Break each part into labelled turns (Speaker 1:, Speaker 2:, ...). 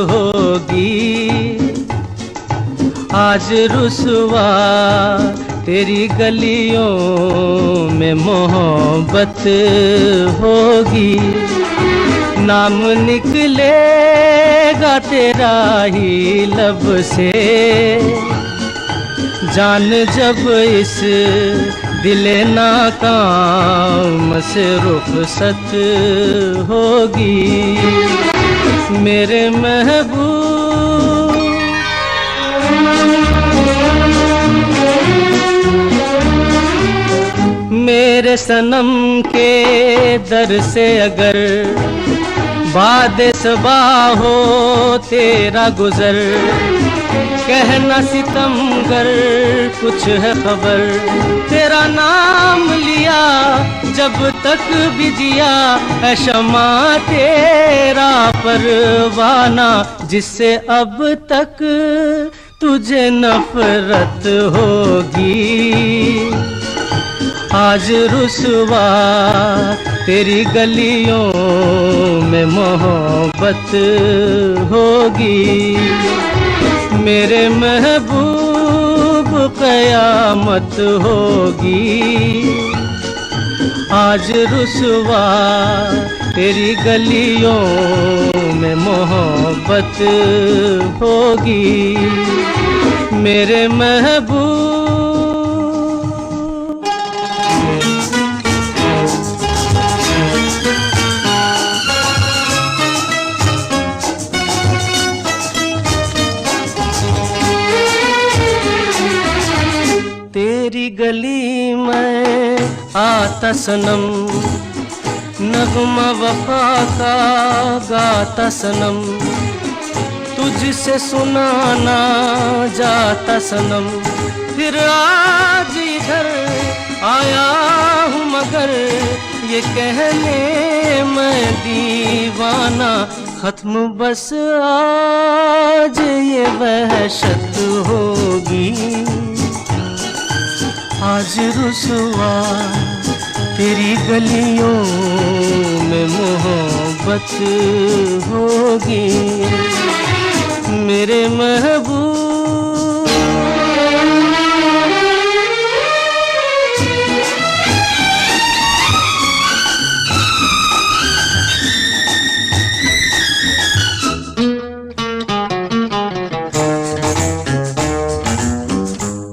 Speaker 1: होगी। आज रुसवा तेरी गलियों में मोहब्बत होगी। नाम निकलेगा तेरा ही लब से, जान जब इस दिले नाकाम से रुखसत होगी। मेरे महबूब मेरे सनम के दर से अगर बादे सबा हो तेरा गुजर, कहना सितमगर कुछ है खबर। तेरा नाम लिया जब तक भी जिया है शमा तेरा परवाना, जिससे अब तक तुझे नफरत होगी। आज रुसवा तेरी गलियों में मोहब्बत होगी। मेरे महबूब कयामत होगी। आज रुसवा तेरी गलियों में मोहब्बत होगी। मेरे महबूब तेरी गली में आता सनम, नगमा वफा का गाता सनम, तुझसे सुनाना जाता सनम। फिर आज इधर आया हूँ मगर ये कहने मैं दीवाना, खत्म बस आज ये वहशत होगी। आज रुसवा तेरी गलियों में मोहब्बत होगी। मेरे महबूब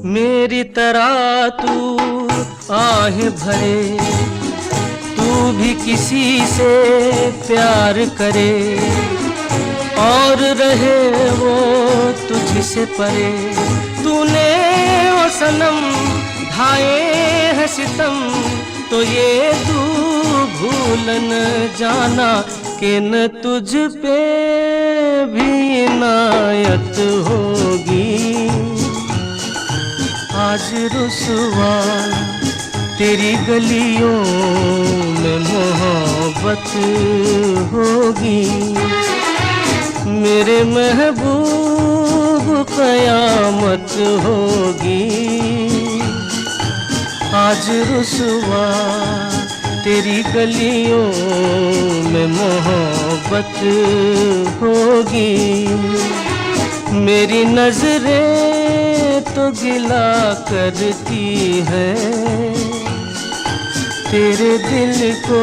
Speaker 1: मेरी तरह तू आहें भरे, तू भी किसी से प्यार करे और रहे वो तुझसे परे। तूने वो सनम ढाए है सितम, तो ये तू भूल न जाना कि न तुझ पे भी इनायत होगी। आज रुसवा तेरी गलियों में मोहब्बत होगी। मेरे महबूब कयामत होगी। आज रुसवा तेरी गलियों में मोहब्बत होगी। मेरी नजरें तो गिला करती है, तेरे दिल को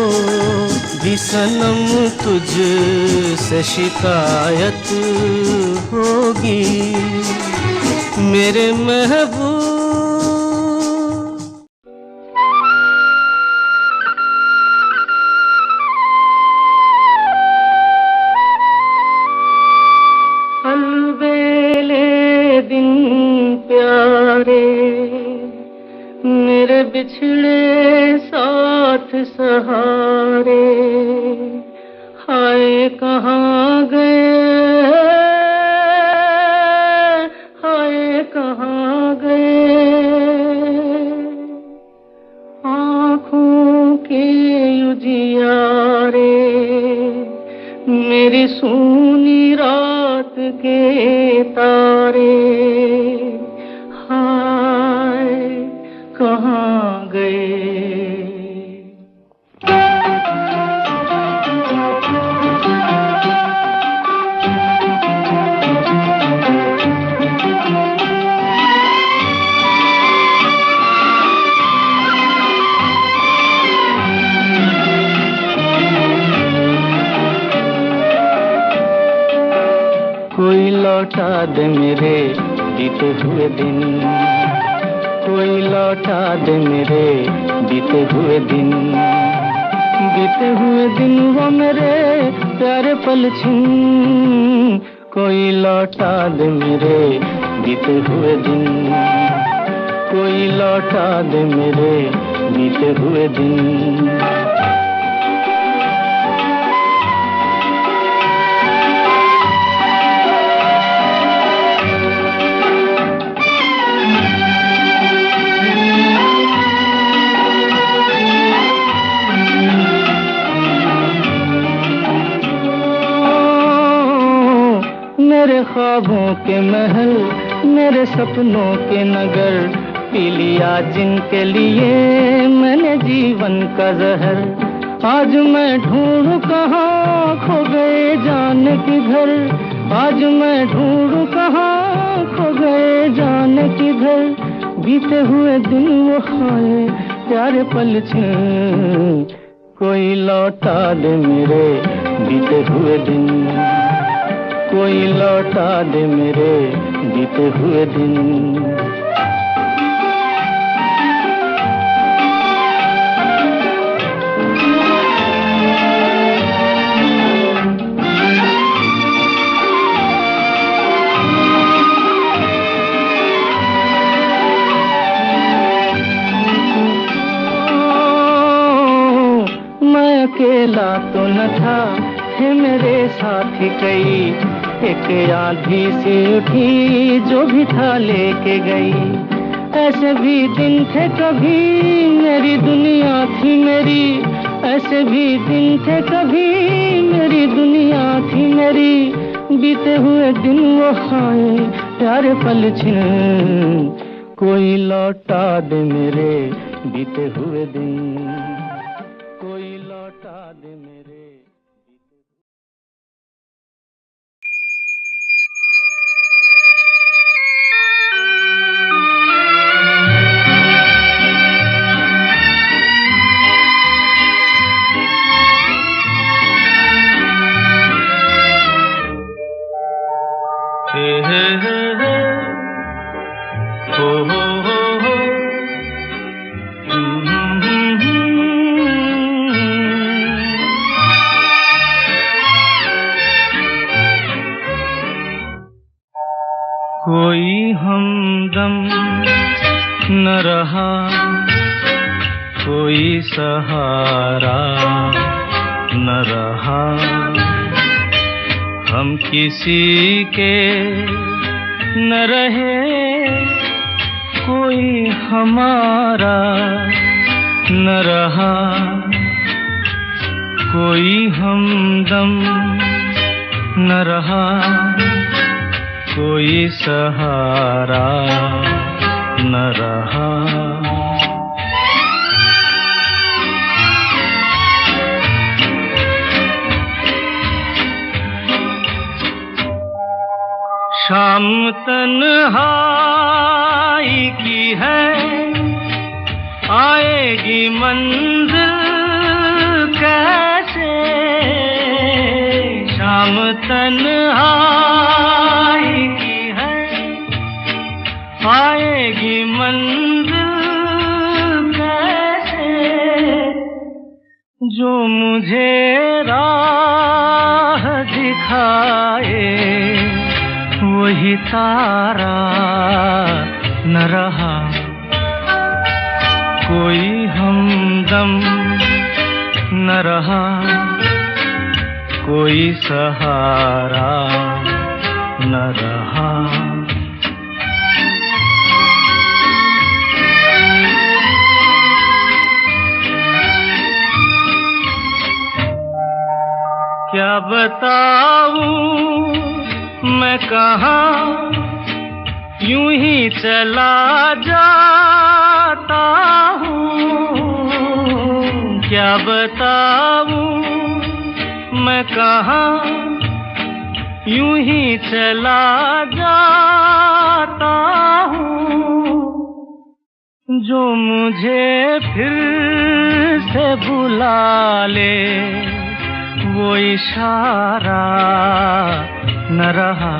Speaker 1: भी सनम तुझसे शिकायत होगी। मेरे महबूब मेरे बिछड़े साथ सहारे, हाय कहाँ गए, हाय कहाँ गए। आँखों के उजियारे मेरी सूनी रात के तारे, कहाँ गए। दे मेरे बीते हुए दिन, कोई लौटा दे मेरे बीते हुए दिन। बीते हुए दिन वो मेरे प्यारे पल छिन, कोई लौटा दे मेरे बीते हुए दिन, कोई लौटा दे मेरे बीते हुए दिन। मेरे ख्वाबों के महल, मेरे सपनों के नगर, पी लिया जिनके लिए मैंने जीवन का जहर। आज मैं ढूंढूं कहाँ खो गए जाने किधर, आज मैं ढूंढूं कहाँ खो गए जाने किधर। बीते हुए दिन वो खाए प्यारे पल छिन, कोई लौटा दे मेरे बीते हुए दिन, कोई लौटा दे मेरे बीते हुए दिन। मैं अकेला तो न था, थे मेरे साथी कई। एक आंधी सी उठी जो भी था लेके गई। ऐसे भी दिन थे कभी मेरी दुनिया थी मेरी, ऐसे भी दिन थे कभी मेरी दुनिया थी मेरी। बीते हुए दिन वो खाए प्यारे पल छिन, कोई लौटा दे मेरे बीते हुए दिन, कोई लौटा दे मेरे। कोई हमदम न रहा, कोई सहारा न रहा, हम किसी के न रहे, कोई हमारा न रहा। कोई हमदम न रहा, कोई सहारा न रहा। शाम तन्हाई की है, आएगी मंजिल कैसे। शाम तन्हाई की है, आएगी मंजिल कैसे। जो मुझे राह दिखाए वही तारा न रहा। कोई हमदम न रहा, कोई सहारा न रहा। क्या बताऊं मैं कहाँ यूं ही चला जाता हूँ। क्या बताऊं मैं कहाँ यूं ही चला जाता हूँ। जो मुझे फिर से बुला ले वो इशारा न रहा।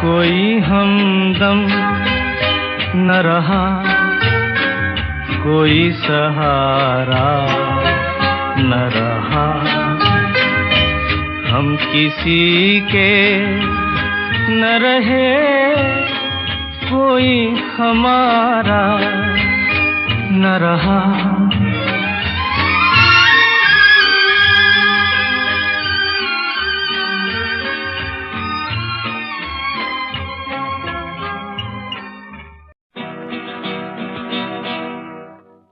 Speaker 1: कोई हमदम न रहा, कोई सहारा न रहा, हम किसी के न रहे, कोई हमारा न रहा।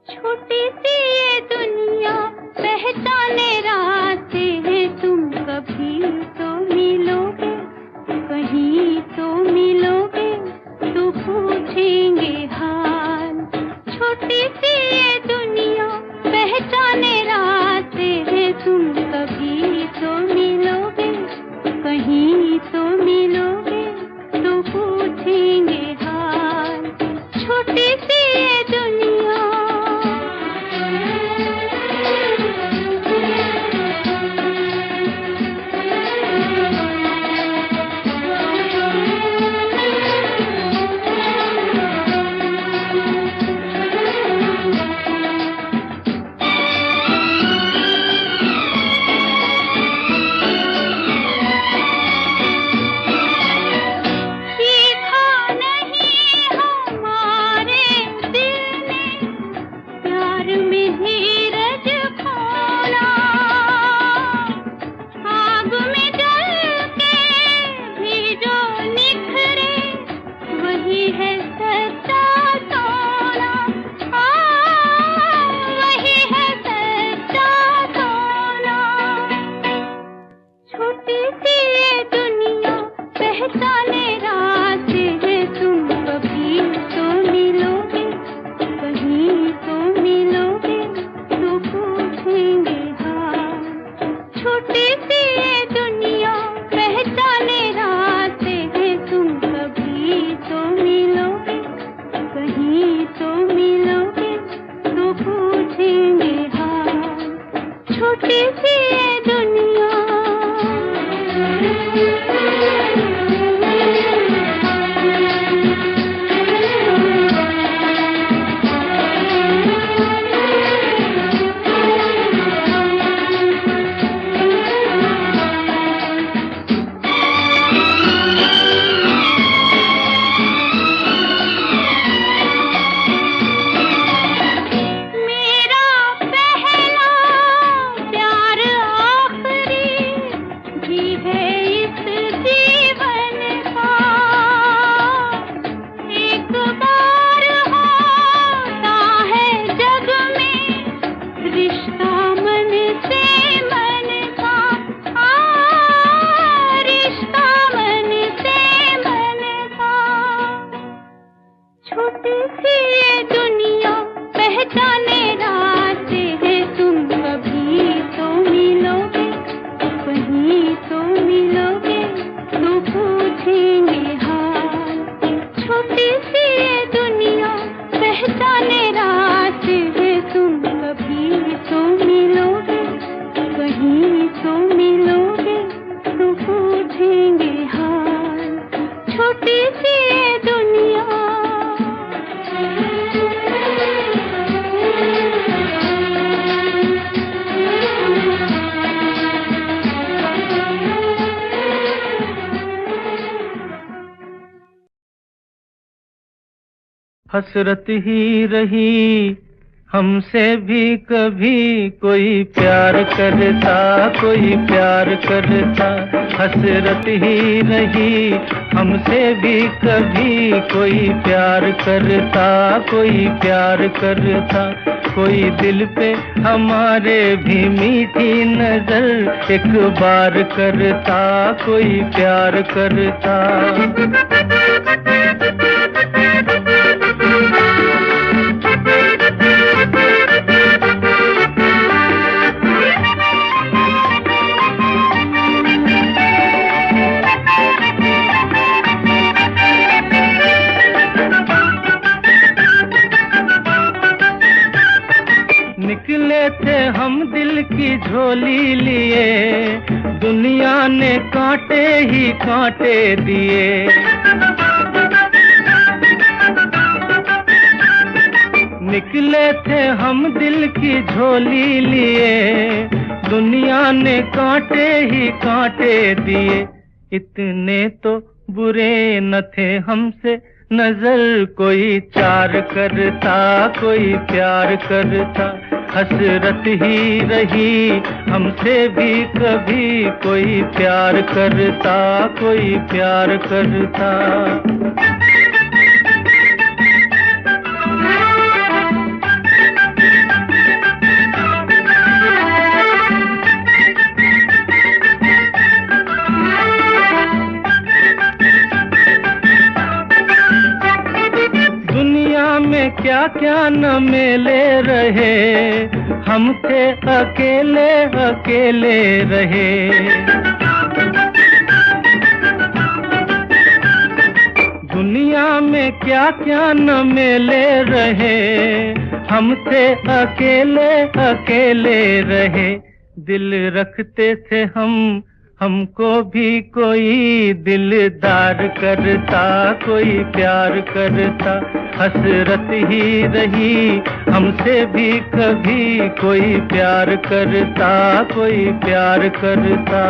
Speaker 2: छोटी सी ये दुनिया पहचाने रास्ते हैं, तुम कभी तो मिलोगे, कहीं तो मिलोगे, तो पूछेंगे हाल। छोटी सी ये दुनिया पहचाने रास्ते हैं, तुम कभी तो मिलोगे, कहीं तो मिलोगे, तो पूछेंगे हाल। छोटी सी ये दुनिया
Speaker 1: हसरत ही रही हमसे भी कभी, कोई प्यार करता, कोई प्यार करता। हसरत ही रही हमसे भी कभी, कोई प्यार करता, कोई प्यार करता। कोई दिल पे हमारे भी मीठी नजर एक बार करता, कोई प्यार करता। निकले थे हम दिल की झोली लिए, दुनिया ने कांटे ही कांटे दिए। निकले थे हम दिल की झोली लिए, दुनिया ने कांटे ही कांटे दिए। इतने तो बुरे न थे हमसे, नजर कोई चार करता, कोई प्यार करता। हसरत ही रही हमसे भी कभी, कोई प्यार करता, कोई प्यार करता। में क्या क्या न मेले रहे, हम थे अकेले अकेले रहे। दुनिया में क्या क्या न मेले रहे, हम थे अकेले अकेले रहे। दिल रखते थे हम, हमको भी कोई दिलदार करता, कोई प्यार करता। हसरत ही रही हमसे भी कभी, कोई प्यार करता, कोई प्यार करता।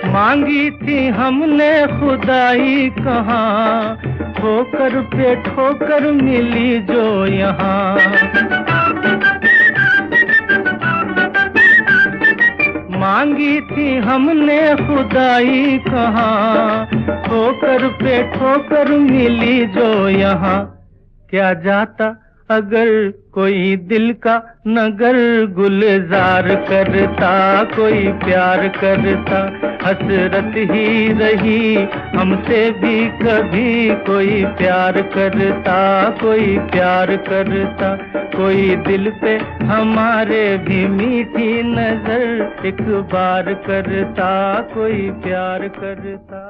Speaker 1: मांगी थी हमने खुदाई कहाँ, ठोकर पे ठोकर मिली जो यहाँ। मांगी थी हमने खुदाई कहाँ, ठोकर पे ठोकर मिली जो यहाँ। क्या जाता अगर कोई दिल का नगर गुलजार करता, कोई प्यार करता। हसरत ही रही हमसे भी कभी, कोई प्यार करता, कोई प्यार करता। कोई दिल पे हमारे भी मीठी नजर एक बार करता, कोई प्यार करता।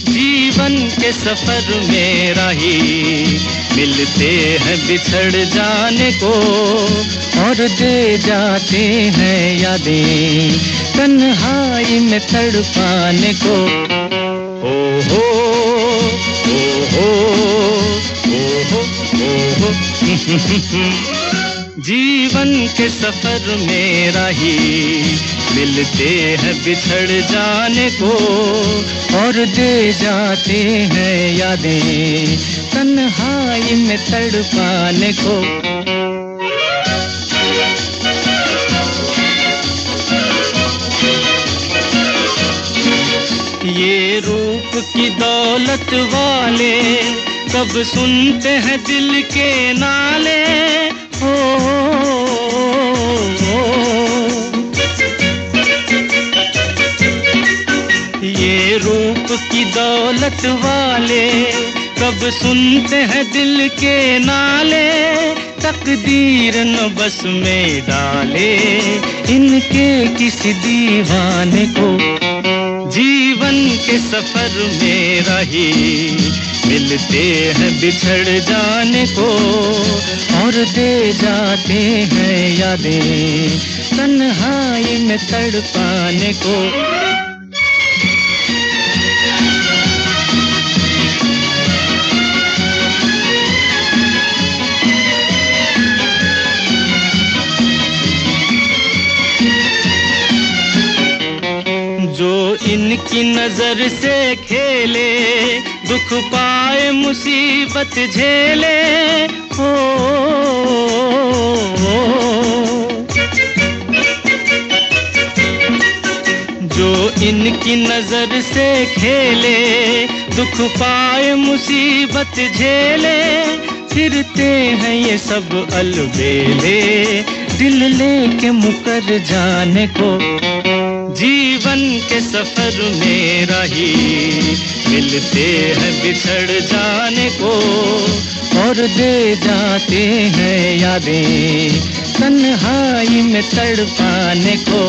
Speaker 1: जीवन के सफर में राही मिलते हैं बिछड़ जाने को, और दे जाते हैं यादें तन्हाई में तड़पाने को। ओ हो ओ हो ओ हो ओ हो। जीवन के सफर में राही मिलते हैं बिछड़ जाने को, और दे जाते हैं यादें तन्हाई में तड़पाने को। ये रूप की दौलत वाले कब सुनते हैं दिल के नाले। हो ये रूप की दौलत वाले कब सुनते हैं दिल के नाले। तकदीर न बस में डाले इनके किसी दीवाने को। जीवन के सफर में राही मिलते हैं बिछड़ जाने को, और दे जाते हैं यादें तन्हाई में तड़पाने को। जो इनकी नजर से खेले दुख पाए मुसीबत झेले। हो जो इनकी नजर से खेले दुख पाए मुसीबत झेले। फिरते हैं ये सब अलबेले दिल लेके मुकर जाने को। जीवन के सफर में राही मिलते हैं बिछड़ जाने को, और दे जाते हैं यादें तन्हाई में में तड़पाने को।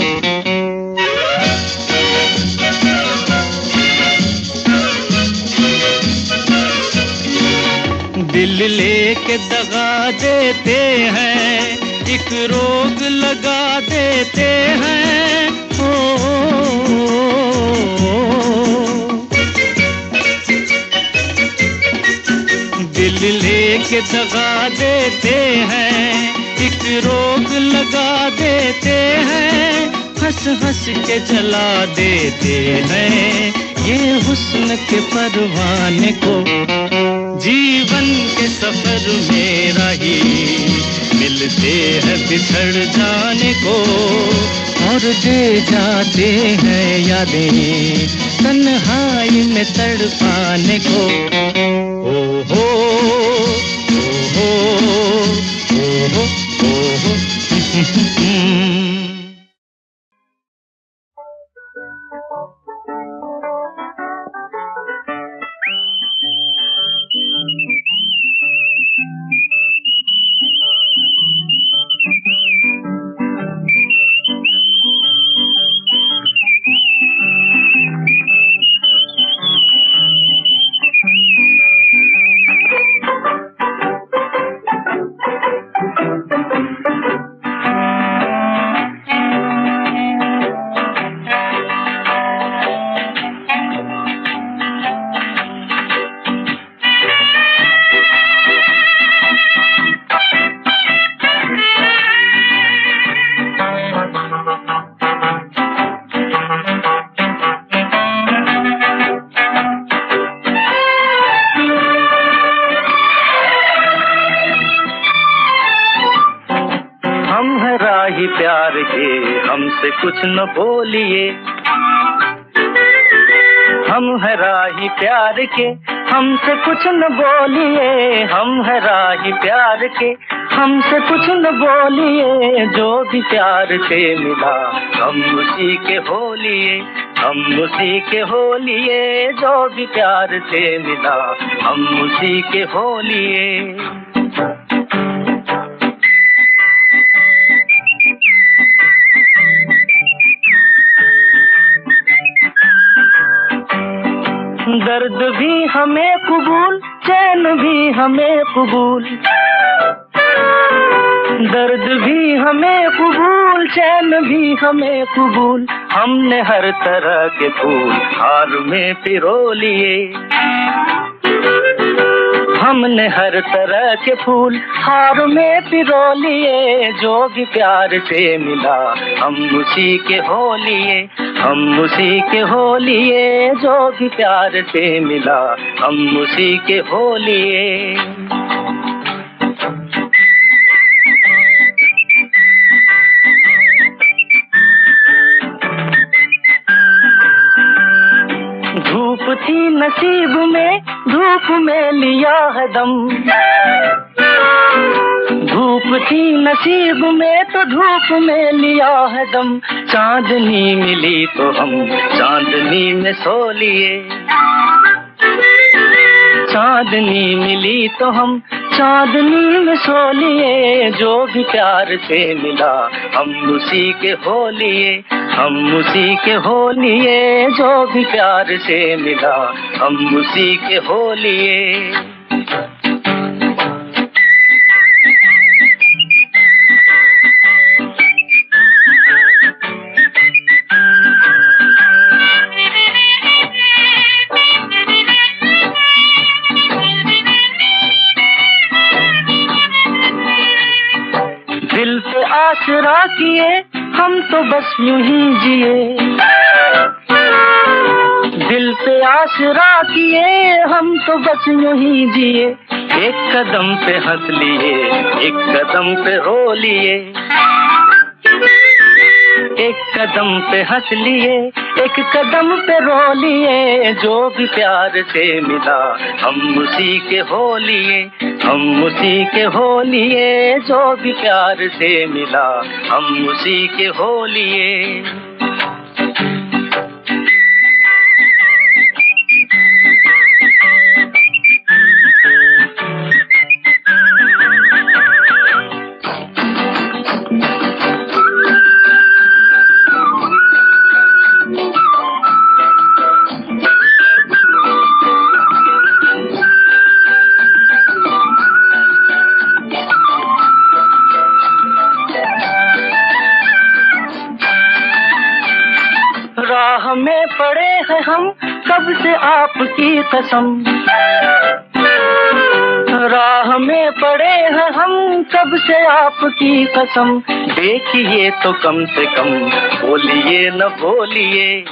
Speaker 1: दिल लेके दगा देते हैं, एक रोग लगा देते हैं। दिल लेके दगा देते हैं, एक रोग लगा देते हैं। हंस हंस के जला देते हैं ये हुस्न के परवाने को। जीवन के सफर में राही मिलते हैं बिछड़ जाने को, और दे जाते हैं यादें तन्हाई में तड़पाने को। ओ हो ओ हो ओ हो। प्यार के हमसे कुछ न बोलिए, हम है राही प्यार के हमसे कुछ न बोलिए। हम है राही प्यार के हमसे कुछ न बोलिए। जो भी प्यार से मिला हम उसी के हो लिए, हम उसी के हो लिए। जो भी प्यार से मिला हम उसी के हो लिए। दर्द भी हमें कबूल, चैन भी हमें कबूल। दर्द भी हमें कबूल, चैन भी हमें कबूल। हमने हर तरह के फूल हार में पिरो लिए। हमने हर तरह के फूल हार में पिरो लिए। जो भी प्यार से मिला हम उसी के हो लिए, हम उसी के हो लिए। जो भी प्यार से मिला हम उसी के हो लिए। धूप थी नसीब में, धूप में लिया है दम। धूप थी नसीब में तो धूप में लिया है दम। चांदनी मिली तो हम चांदनी में सो लिए। चांदनी मिली तो हम चांदनी में सो लिए। जो भी प्यार से मिला हम उसी के हो लिए, हम उसी के हो लिए। जो भी प्यार से मिला हम उसी के हो लिए। दिल पे आसरा किए हम तो बस यूं ही जिए। दिल पे आसरा किए हम तो बस यूं ही जिए। एक कदम पे हंस लिए, एक कदम पे रो लिए। एक कदम पे हंस लिए, एक कदम पे रो लिए। जो भी प्यार से मिला हम उसी के हो लिए, हम उसी के हो लिए। जो भी प्यार से मिला हम उसी के हो लिए। में पड़े हैं हम कब से आपकी कसम, राह में पड़े हैं हम कब से आपकी कसम। देखिए तो कम से कम बोलिए न बोलिए,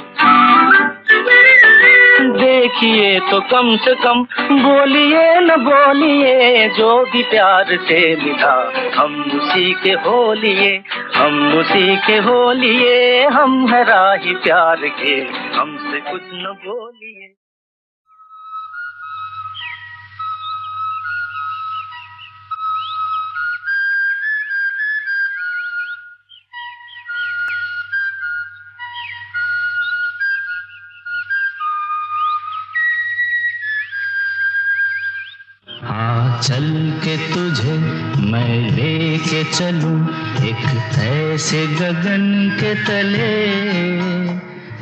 Speaker 1: देखिए तो कम से कम बोलिए न बोलिए। जो भी प्यार से मिला हम उसी के हो लिए, हम उसी के हो लिए। हम है राही प्यार के, हमसे कुछ न बोलिए। चल के तुझे मैं लेके चलूं एक ऐसे गगन के तले,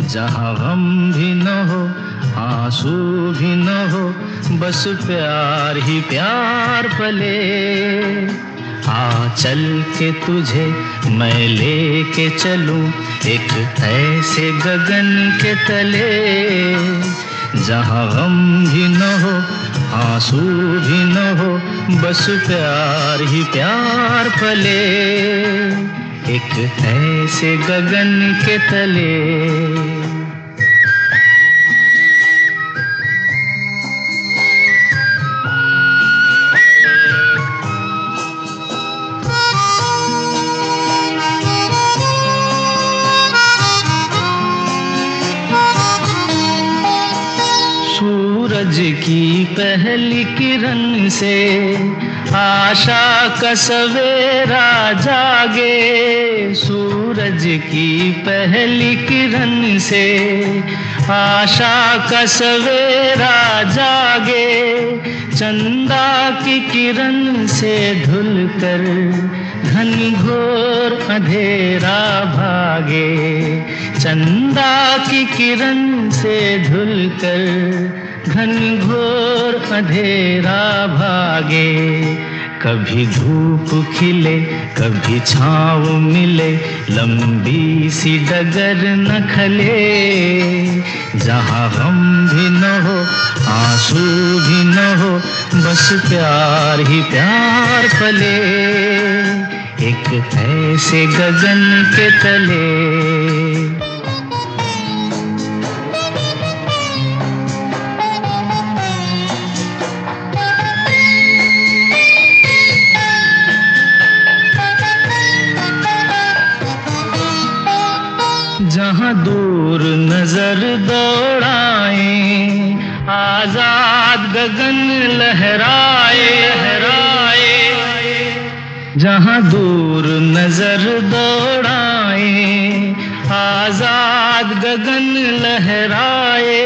Speaker 1: जहां गम भी न हो आंसू भी न हो, बस प्यार ही प्यार पले। चल के तुझे मैं लेके चलूं एक ऐसे गगन के तले, जहां गम भी न हो आंसू भी न हो, बस प्यार ही प्यार पले। एक ऐसे गगन के तले। सूरज की पहली किरण से आशा का सवेरा जागे, सूरज की पहली किरण से आशा का सवेरा जागे। चंदा की किरण से धुलकर घनघोर अंधेरा भागे, चंदा की किरण से धुलकर घनघोर अंधेरा भागे। कभी धूप खिले कभी छाँव मिले, लंबी सी डगर न खले, जहाँ गम भी न हो आंसू भी न हो, बस प्यार ही प्यार पले। एक ऐसे गगन के तले। जहाँ दूर नजर दौड़ाए आजाद गगन लहराए, जहाँ दूर नजर दौड़ाए आजाद गगन लहराए,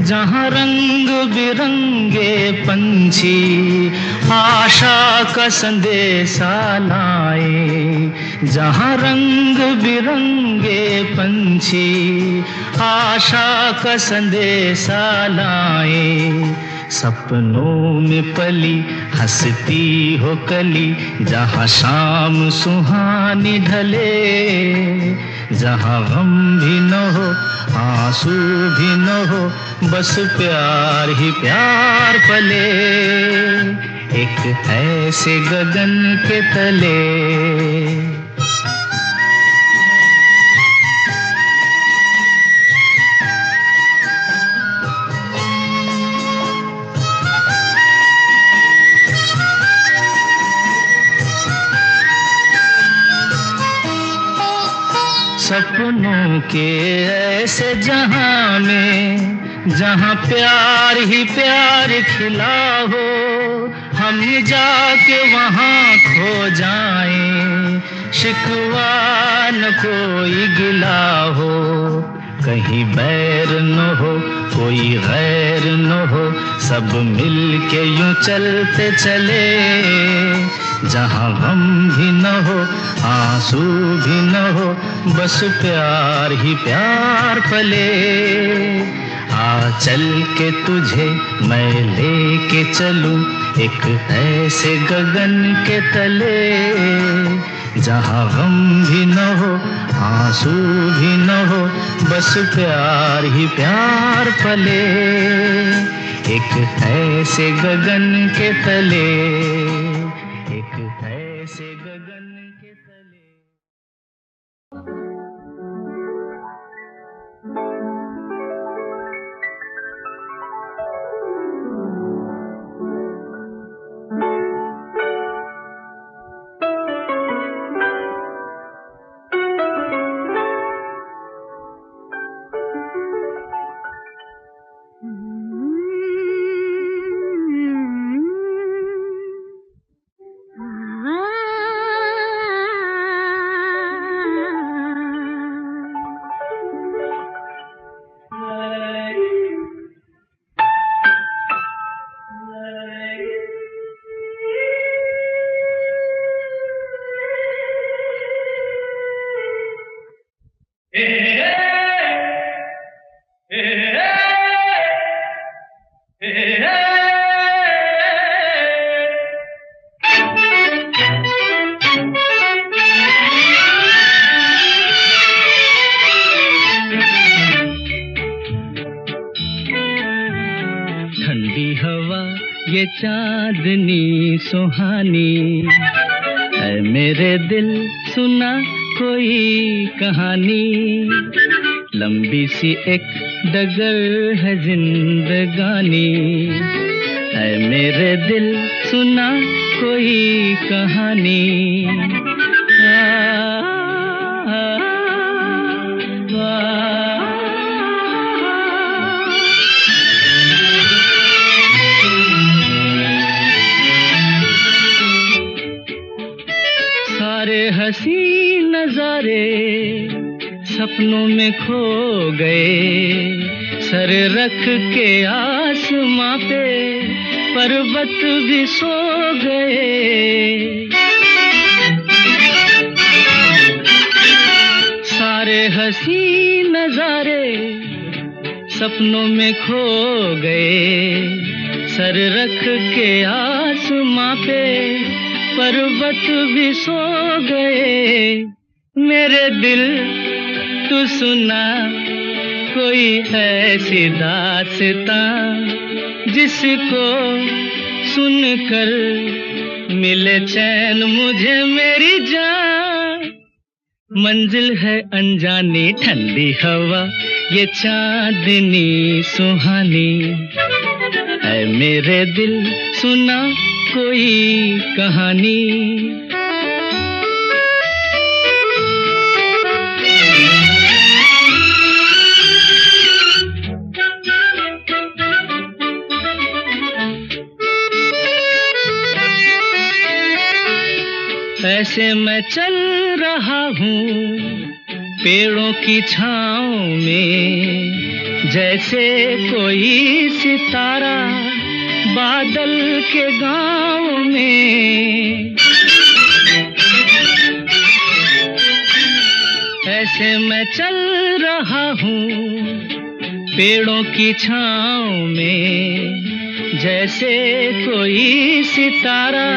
Speaker 1: जहाँ रंग बिरंगे पंछी आशा का संदेशा लाए, जहाँ रंग बिरंगे पंछी आशा का संदेशा लाए। सपनों में पली हंसती हो कली, जहाँ शाम सुहानी ढले, जहाँ गम भी न हो आंसू भी न हो, बस प्यार ही प्यार पले। एक ऐसे गगन के तले। सपनों के ऐसे जहां में, जहां प्यार ही प्यार खिला हो, हम जाके वहां खो जाएं, शिकवा न कोई गिला हो, कहीं बैर न हो कोई गैर न हो, सब मिल के यूं चलते चले, जहाँ गम भी न हो आंसू भी न हो, बस प्यार ही प्यार पले। चल के तुझे मैं लेके चलूं एक ऐसे गगन के तले, जहाँ गम भी न हो आंसू भी न हो, बस प्यार ही प्यार पले एक ऐसे गगन के तले, एक ऐसे गगन के तले। ठंडी हवा ये चांदनी सुहानी, ऐ मेरे दिल सुना कोई कहानी, लंबी सी एक डगर है जिंदगानी, ऐ मेरे दिल सुना कोई कहानी। सारे हंसी नजारे सपनों में खो गए, सर रख के आसमां पे पर्वत भी सो गए। सारे हंसी नजारे सपनों में खो गए, सर रख के आसमां पे पर्वत भी सो गए। मेरे दिल तू सुना कोई ऐसी दास्तां, जिसको सुनकर मिले चैन मुझे मेरी जान। मंजिल है अनजानी ठंडी हवा ये चांदनी सुहानी, ऐ मेरे दिल सुना कोई कहानी। ऐसे मैं चल रहा हूँ पेड़ों की छाँव में, जैसे कोई सितारा बादल के गाँव में। ऐसे मैं चल रहा हूँ पेड़ों की छाँव में, जैसे कोई सितारा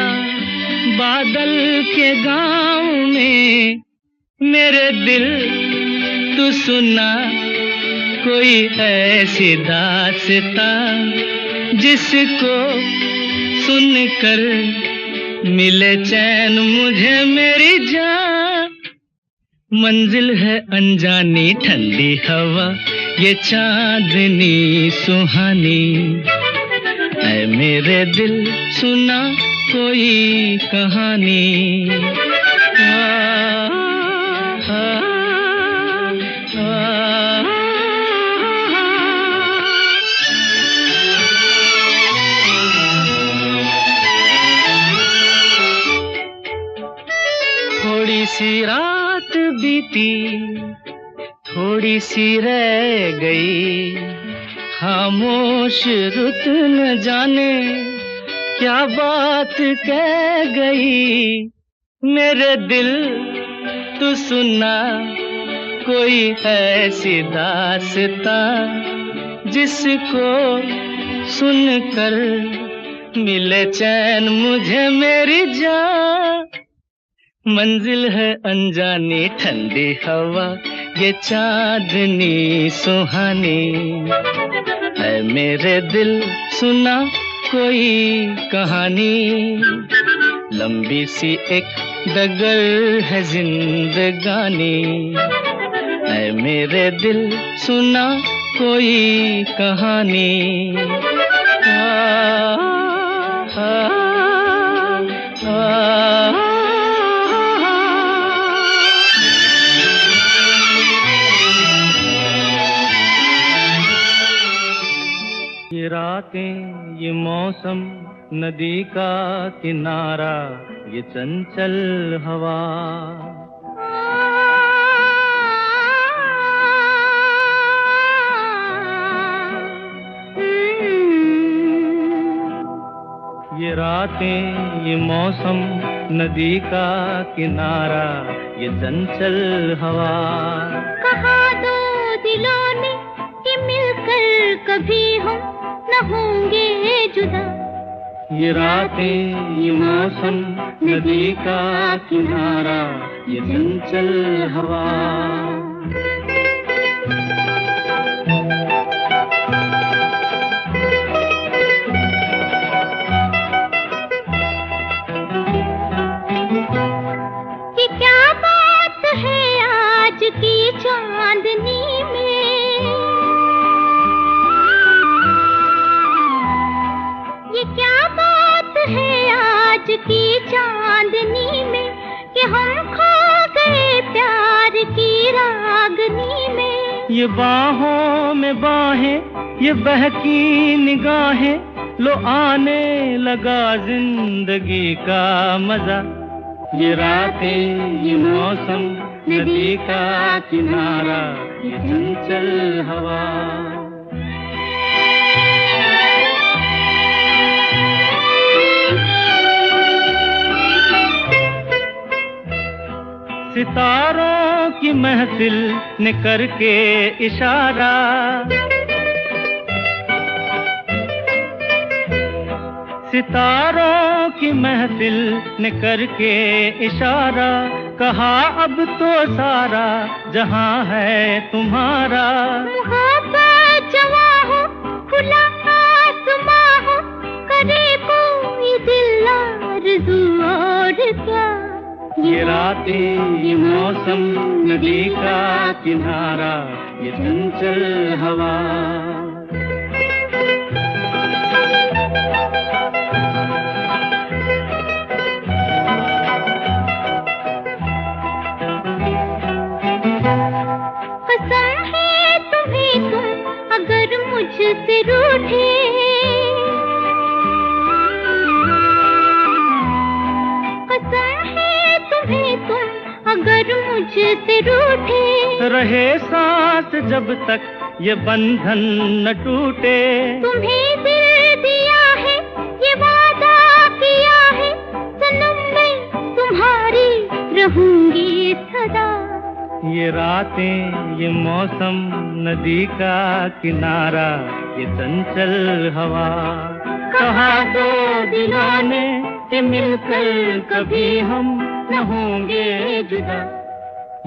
Speaker 1: बादल के गाँव में। मेरे दिल तू सुना कोई ऐसी दास्तां, जिसको सुनकर मिले चैन मुझे मेरी जान। मंजिल है अनजानी ठंडी हवा ये चांदनी सुहानी, ऐ मेरे दिल सुना कोई कहानी। थोड़ी सी रात बीती थोड़ी सी रह गई, खामोश रुत न जाने क्या बात कह गई। मेरे दिल तू सुना कोई ऐसी दास्तां, जिसको सुनकर मिले चैन मुझे मेरी जान। मंजिल है अनजानी ठंडी हवा, ये चांदनी सुहानी है मेरे दिल, सुना कोई कहानी। लंबी सी एक डगर है जिंदगानी, है मेरे दिल, सुना कोई कहानी। ये रातें, ये मौसम, नदी का किनारा, ये चंचल हवा। ये रातें, ये मौसम, नदी का किनारा, ये चंचल हवा।
Speaker 2: कहा दो दिलों ने कि मिलकर कभी हम न होंगे जुदा।
Speaker 1: ये रातें, ये मौसम, नदी का किनारा, ये चंचल हवा।
Speaker 2: ये क्या बात है आज की चांदनी में, ये क्या बात है आज की चांदनी में, कि हम खो गए प्यार की रागनी में।
Speaker 1: ये बाहों में बाहें, ये बहकी निगाहें, लो आने लगा जिंदगी का मजा। ये रातें, ये मौसम, नदी का किनारा, ये चंचल हवा। सितारों की महफिल ने करके इशारा, सितारों की महफिल ने करके इशारा, कहा अब तो सारा जहां है तुम्हारा।
Speaker 2: मोहब्बत जवां हो, खुला आसमां हो, करे कोई दिल आरज़ू और क्या।
Speaker 1: ये रातें, ये मौसम, नदी का किनारा, ये चंचल हवा।
Speaker 2: कसम है तुम्हें तुम अगर मुझसे रूठे, कसम है तुम्हें तुम अगर मुझसे रूठे।
Speaker 1: रहे सांस जब तक ये बंधन न टूटे,
Speaker 2: तुम्हें दिल दिया है, ये वादा किया है, सनम मैं तुम्हारी रहूंगी सदा।
Speaker 1: ये रातें, ये मौसम, नदी का किनारा, ये चंचल हवा। कहा दो दिलों ने कि मिलकर कभी हम न होंगे जुदा।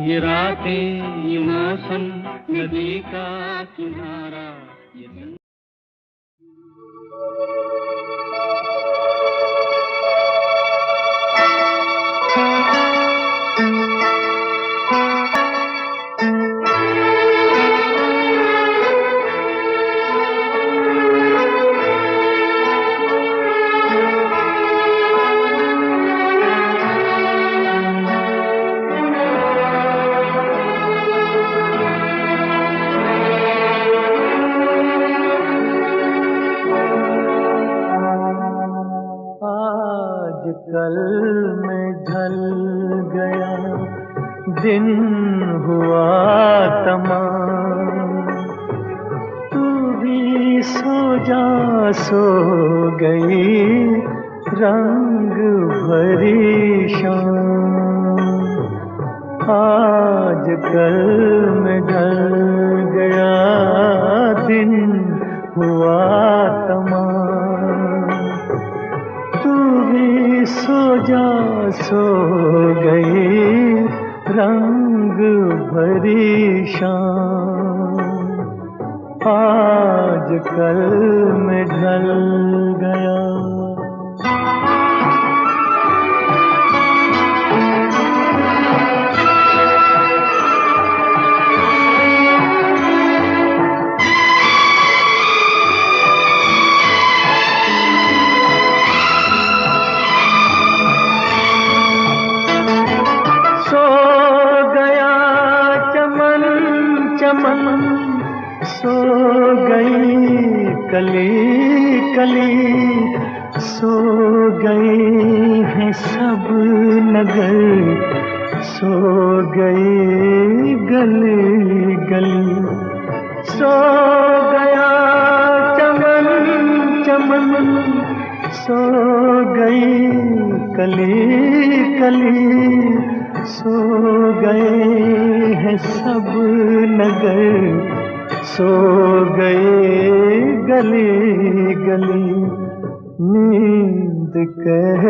Speaker 1: ये रातें, ये मौसम, नदी का किनारा, ये कल में ढल गया, दिन हुआ तमाम, तू भी सो जा, सो गई रंग भरी शाम। आज कल में ढल गया, दिन हुआ तमाम, तू भी सो जा सो गई रंग भरी शाम, आज कल में ढल गया। सो गई कली कली, सो गई है सब नगर, सो गई गली गली। सो गया चमन चमन, सो गई कली कली, सो गए हैं सब नगर, सो गए गली गली। नींद कह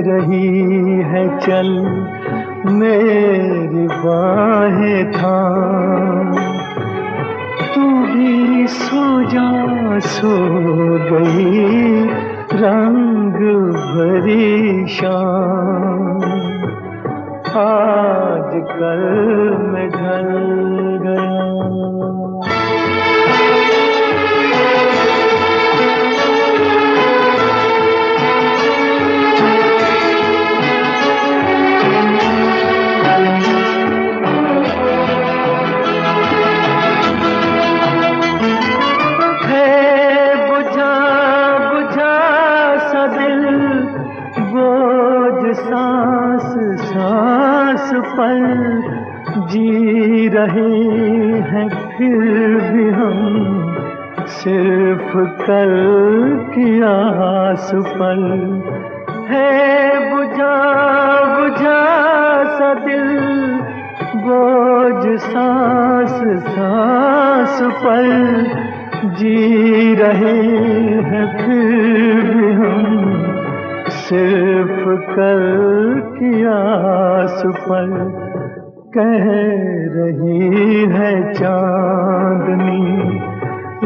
Speaker 1: रही है चल मेरी बाहें थाम, तू भी सो जा सो गई रंग भरी शाम, आज कल में ढल गया। सांस सांस पर जी रहे हैं फिर भी हम, सिर्फ कल की आस पर है बुझा बुझा सा दिल, बोझ सांस सांस पर जी रहे हैं फिर भी हम, सिर्फ कल की आस पर। कह रही है चांदनी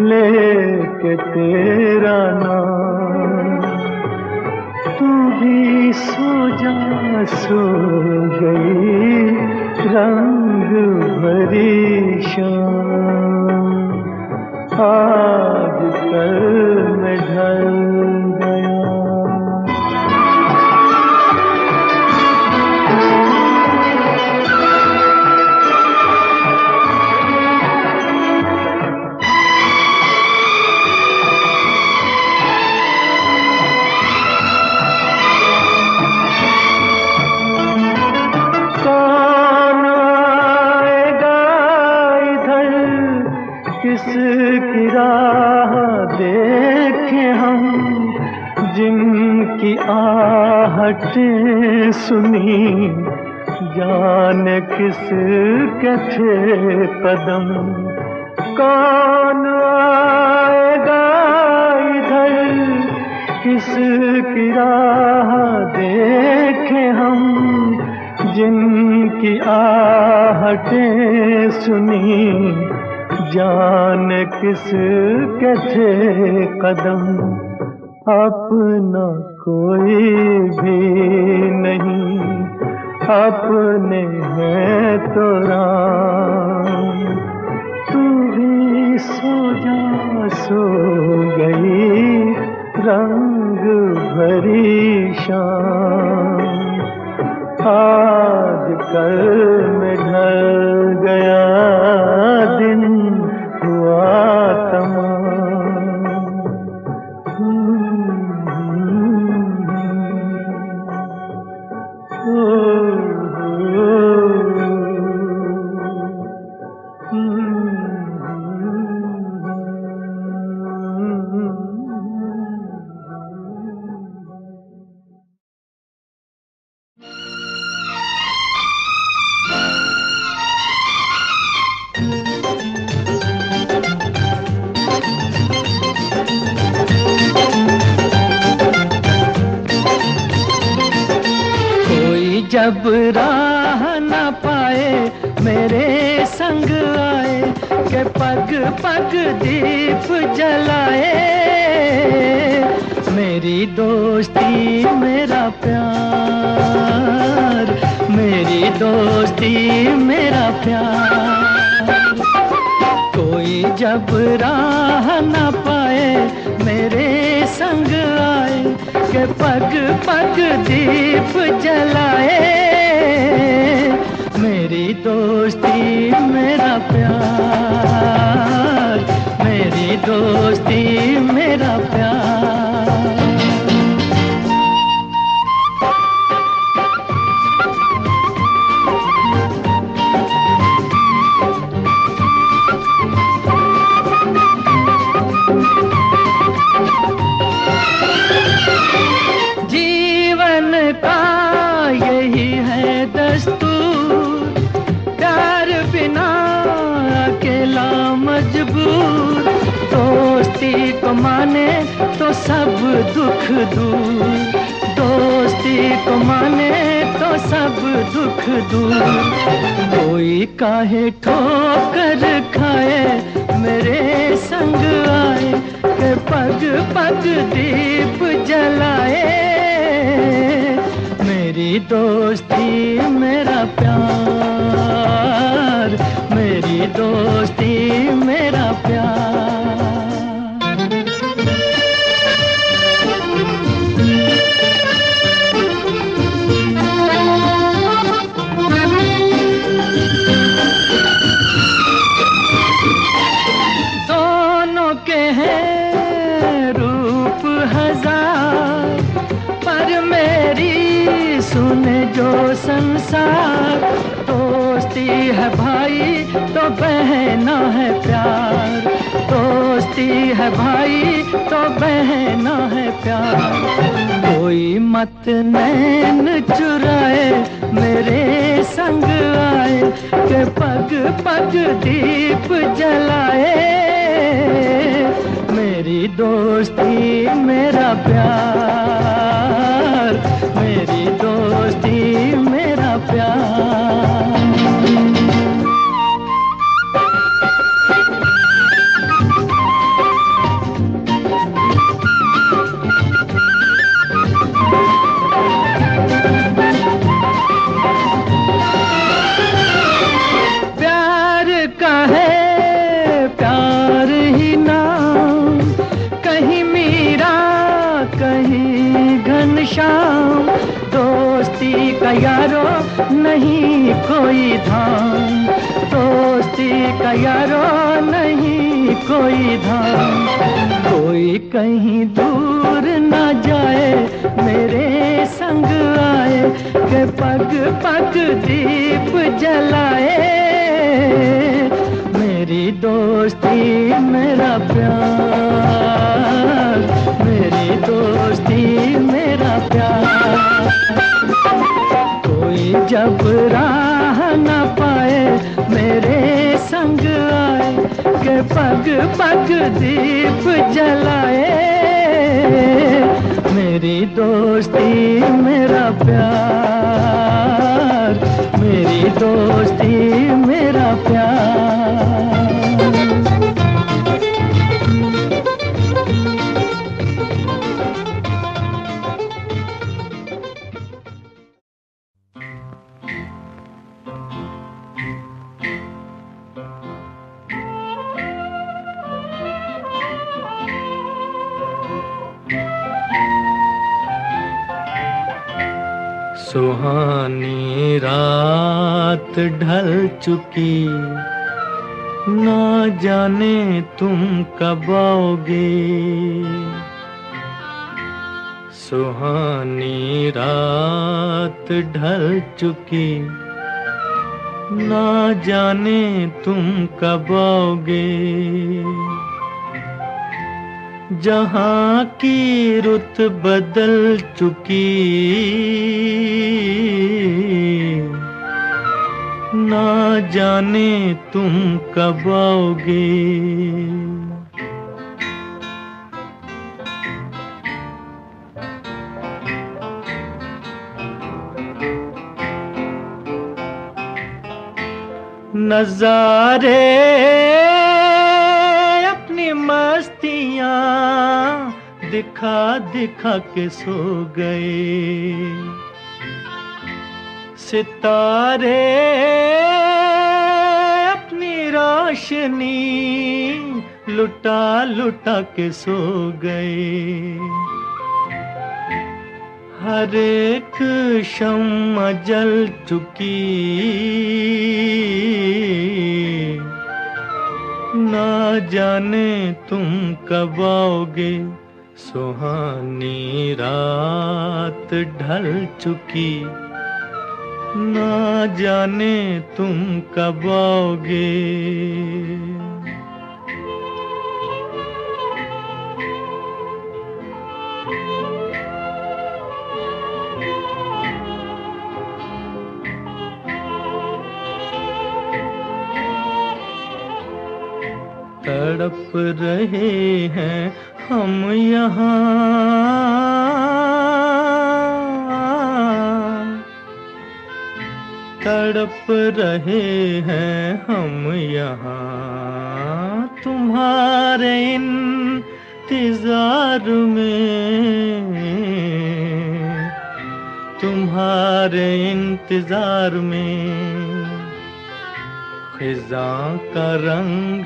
Speaker 1: लेके तेरा नाम, तू भी सो जा सो गई रंग भरी शाम, आज कल में ढल गया। किसकी राह देखे हम, जिनकी आहटें सुनी, जाने किसके थे कदम। कौन आएगा इधर, किसकी राह देखे हम, जिनकी आहटें सुनी, जाने किसके थे कदम। अपना कोई भी नहीं, अपने हैं तो राम, तू भी सो जा सो गई रंग भरी शाम, आज कल में ढल गया दिन हुआ तमाम। जब राह न पाए मेरे संग आए के पग पग दीप जलाए। मेरी दोस्ती मेरा प्यार, मेरी दोस्ती मेरा प्यार। कोई जब राह न पाए मेरे संग आए के पग पग दीप जलाए। मेरी दोस्ती मेरा प्यार, मेरी दोस्ती मेरा प्यार। जीवन का यही है दस्तूर, प्यार बिना अकेला मजबूर। दोस्ती को माने तो सब दुख दूर, दोस्ती को माने तो सब दुख दूर। कोई काहे ठोकर खाए मेरे संग आए के पग पग दीप जलाए। मेरी दोस्ती मेरा प्यार, मेरी दोस्ती मेरा प्यार। दोनों के हैं रूप हजार, पर मेरी सुने जो संसार। दोस्ती है भाई तो बहना है प्यार, दोस्ती है भाई तो बहना है प्यार। कोई मत नैन चुराए मेरे संग आए के पग पग दीप जलाए। मेरी दोस्ती मेरा प्यार, मेरी दोस्ती मेरा प्यार। प्यार का है प्यार ही नाम, कहीं मीरा कहीं घनश्याम। दोस्ती का यारो नहीं कोई धाम, दोस्ती का यारो नहीं कोई धाम। कोई कहीं दूर न जाए मेरे संग आए के पग पग दीप जलाए। मेरी दोस्ती मेरा प्यार, मेरी दोस्ती मेरा प्यार। कोई जब राह न पाए मेरे संग आए के पग पग दीप जलाए। मेरी दोस्ती मेरा प्यार, मेरी दोस्ती मेरा प्यार। सुहानी रात ढल चुकी, ना जाने तुम कब आओगे। सुहानी रात ढल चुकी, ना जाने तुम कब आओगे। जहाँ की रुत बदल चुकी, ना जाने तुम कब आओगे।
Speaker 3: नजारे अपनी मस्तियां दिखा दिखा के सो गए। सितारे अपनी रोशनी लुटा लुटा के सो गए। हर एक शम्मा जल चुकी, ना जाने तुम कब आओगे। सुहानी रात ढल चुकी, ना जाने तुम कब आओगे। तड़प रहे हैं हम यहाँ, तड़प रहे हैं हम यहाँ तुम्हारे इंतजार में, तुम्हारे इंतजार में। खिज़ां का रंग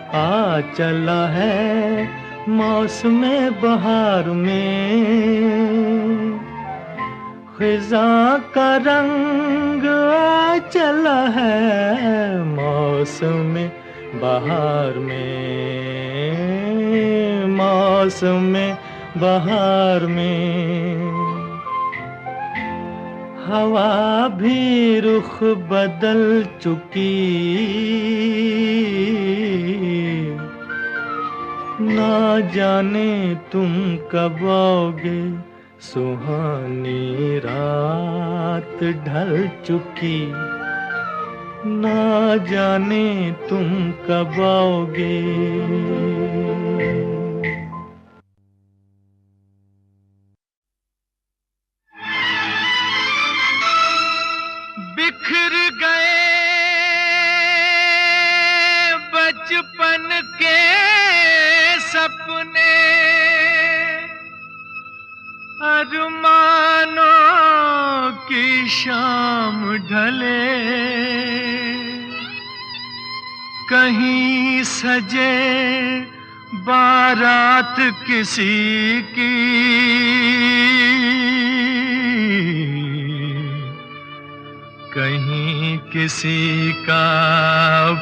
Speaker 3: आ चला है मौसम बहार में। खिज़ां का रंग आ चला है मौसम बहार में, मौसम बहार में। हवा भी रुख बदल चुकी, ना जाने तुम कब आओगे। सुहानी रात ढल चुकी, ना जाने तुम कब आओगे। बिखर गए बचपन के सपने, अरमानों की शाम ढले। कहीं सजे बारात किसी की, कहीं किसी का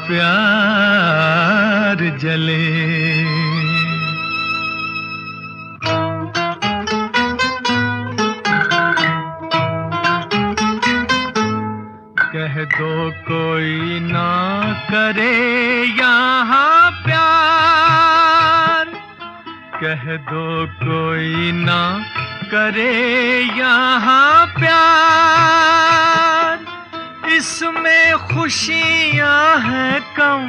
Speaker 3: प्यार जले। कह दो कोई ना करे यहाँ प्यार, कह दो कोई ना करे यहाँ प्यार। इसमें खुशियाँ हैं कम,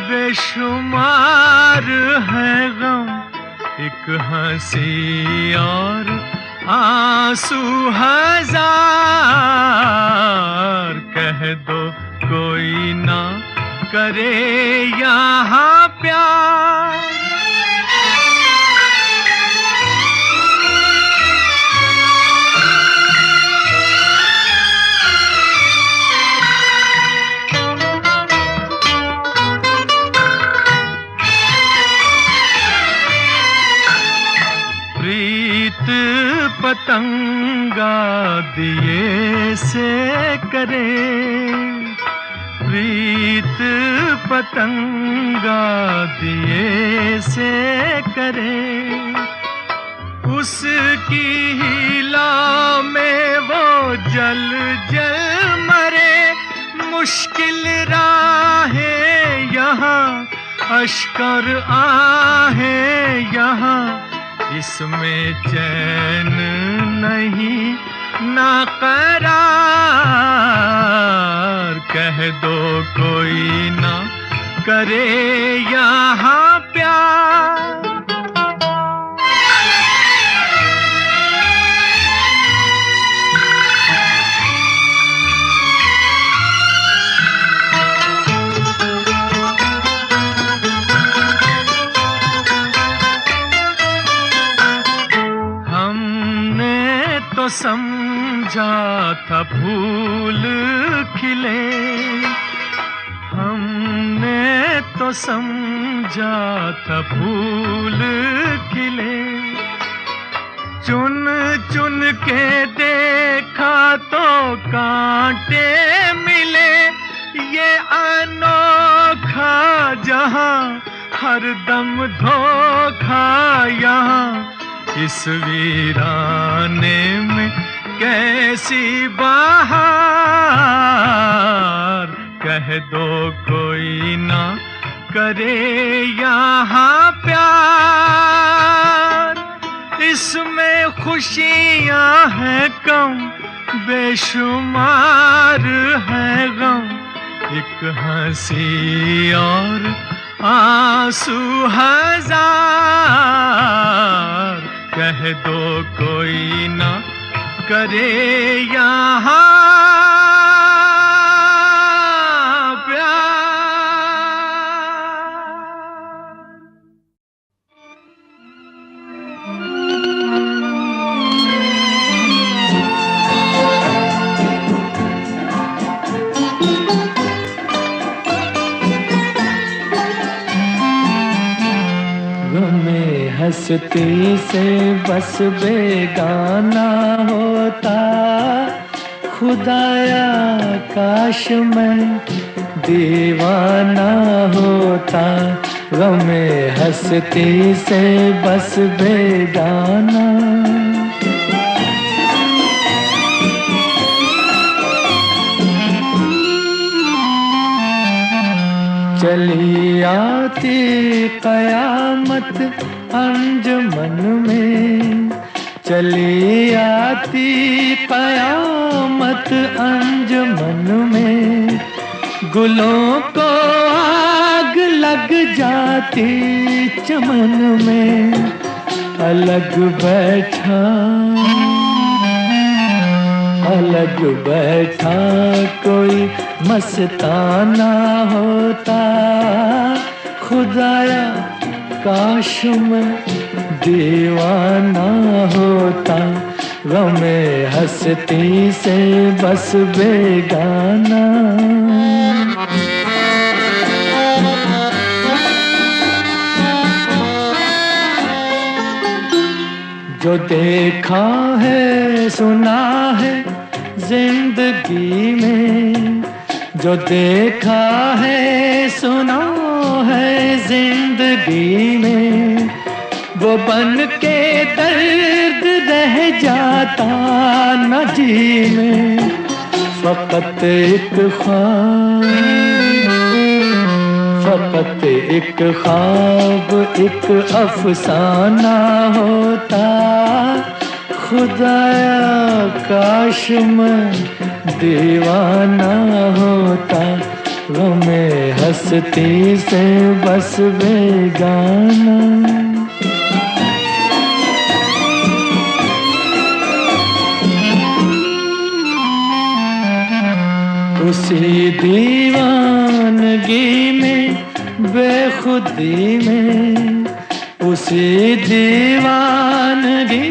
Speaker 3: बेशुमार है गम। एक हंसी और आंसू हजार। कह दो कोई ना करे यहाँ प्यार। प्रीत पतंगा दिए से करे, प्रीत पतंगा दिए से करे। उसकी हीला में वो जल जल मरे। मुश्किल राहें यहाँ, अश्कर आहें यहाँ। इसमें चैन नहीं ना करार। कह दो कोई ना करे यहाँ प्यार। था फूल खिले, हमने तो समझा था फूल खिले। चुन चुन के देखा तो कांटे मिले, ये अनोखा जहां हरदम धोखा यहाँ। इस वीराने में कैसी बहार, कह दो कोई ना करे यहाँ प्यार। इसमें खुशियाँ हैं कम, बेशुमार है गम, एक हंसी और आंसू हजार। कह दो कोई ना करे यहाँ
Speaker 1: हंसती से बस बेगाना होता, खुदाया काश मैं दीवाना होता। गमे हंसती से बस बेगाना। चली आती कयामत अंजुमन में, चली आती कयामत अंजुमन में। गुलों को आग लग जाती चमन में, अलग बैठा कोई मस्ताना होता। खुदाया काश मैं दीवाना होता, गमे हंसती से बस बेगाना। जो देखा है सुना है जिंदगी में, जो देखा है सुना है जिंदगी में, वो बन के दर्द रह जाता न जी में। फकत एक ख्वाब, फकत एक ख्वाब, एक अफसाना होता। खुदाया काश मैं दीवाना होता, गमे हंसती से बस बेगाना। उसी दीवानगी में बेखुदी में, उसी दीवानगी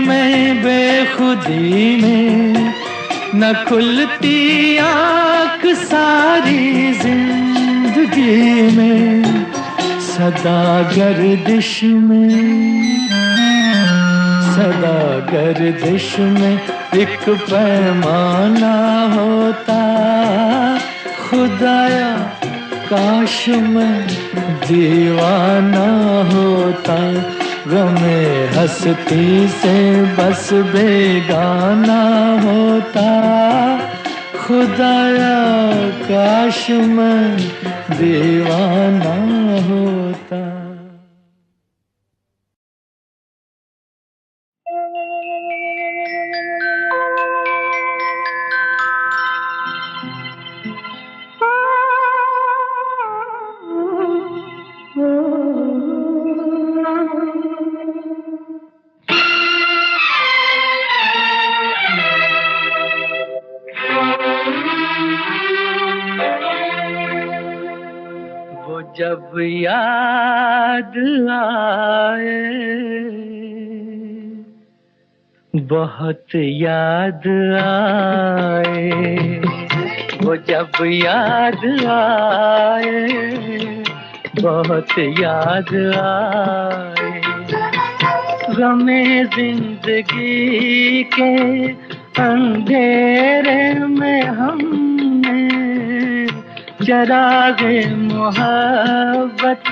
Speaker 1: में बेखुदी में, न खुलती आँख सारी जिंदगी में। सदा गर्दिश में, सदा गर्दिश में एक पैमाना होता। खुदाया काश मैं दीवाना होता, गमे हंसती से बस बेगाना होता। खुदाया काश मैं दीवाना होता। जब याद आए बहुत याद आए वो जब याद आए, बहुत याद आए। गमे जिंदगी के अंधेरे में हमने चरागे मोहब्बत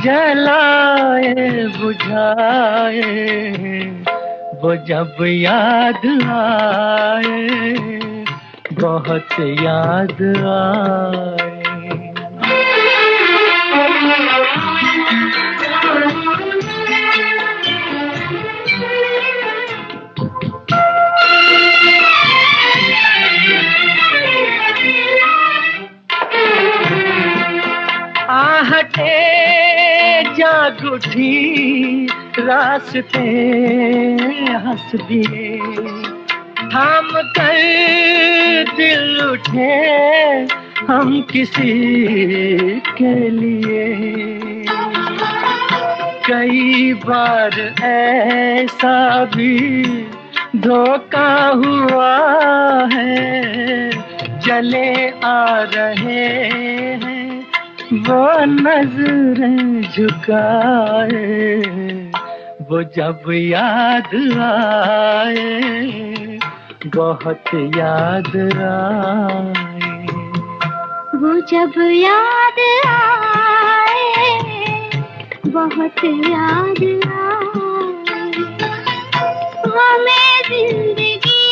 Speaker 1: जलाए बुझाए, वो जब याद आए, बहुत याद आए। आहटे जाग उठी रास्ते हंस दिए, थाम कर दिल उठे हम किसी के लिए। कई बार ऐसा भी धोखा हुआ है, चले आ रहे हैं वो नजरें झुकाए, वो जब याद आए, बहुत याद आए।
Speaker 2: वो जब याद आए, बहुत याद आए। हमें जिंदगी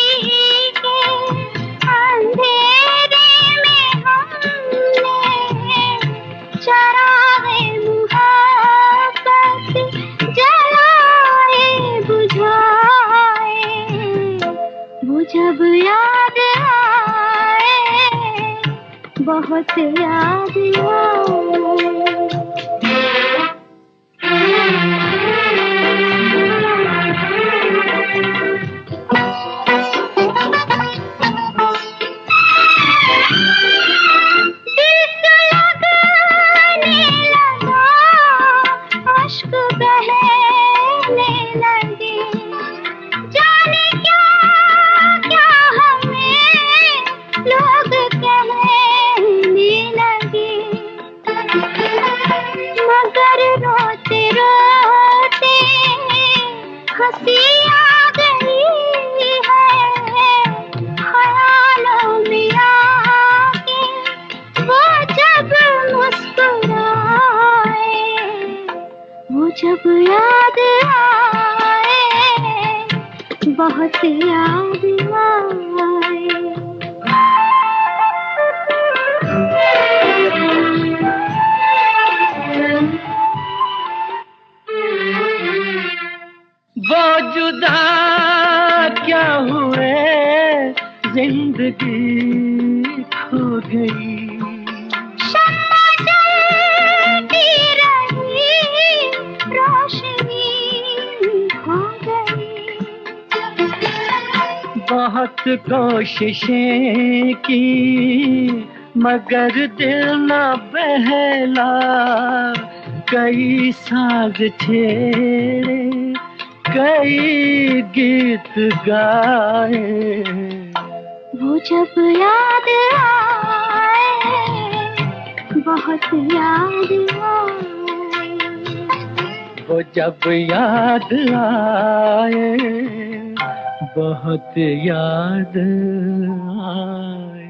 Speaker 2: के अंधेरे में हमने चरागे मुहब्बत जलाए बुझाए, वो जब याद आए, बहुत याद आए। जब याद आए, बहुत याद आए।
Speaker 1: वो जुदा क्या हुए, जिंदगी खो गई। बहुत कोशिशें की मगर दिल न बहला, कई साज छेड़े कई गीत गाए,
Speaker 2: वो जब याद आए, बहुत याद आए।
Speaker 1: वो जब याद आए, बहुत याद आए।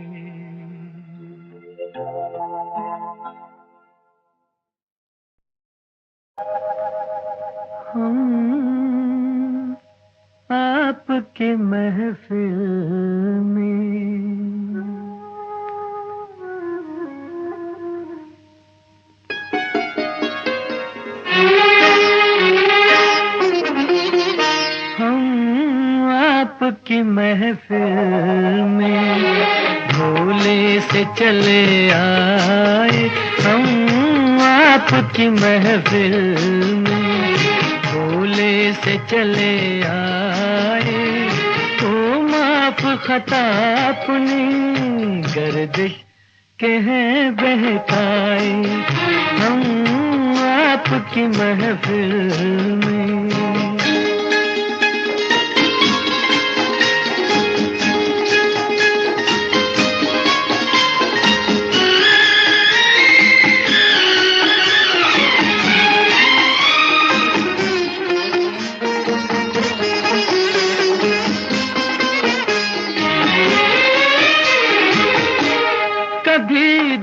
Speaker 1: हम आपके महफिल में आपकी महफिल में भोले से चले आए। हम आपकी महफिल में भोले से चले आए। तो माफ खता अपनी गर्दिश के हैं बहकाए। हम आपकी महफिल में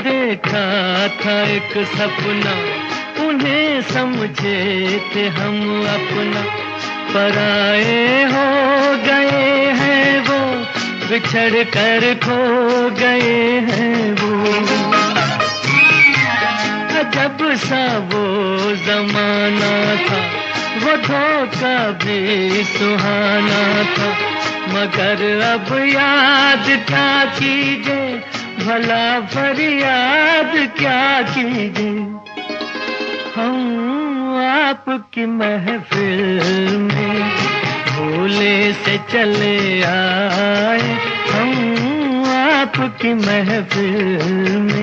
Speaker 1: देखा था एक सपना, उन्हें समझे थे हम अपना, पराए हो गए हैं वो, बिछड़ कर खो गए हैं वो। अजब सा वो जमाना था, वो धोखा भी सुहाना था, मगर अब याद क्या कीजिए, भला फरियाद क्या कीजिए। हम आपकी महफिल में भोले से चले आए, हम आपकी महफिल में।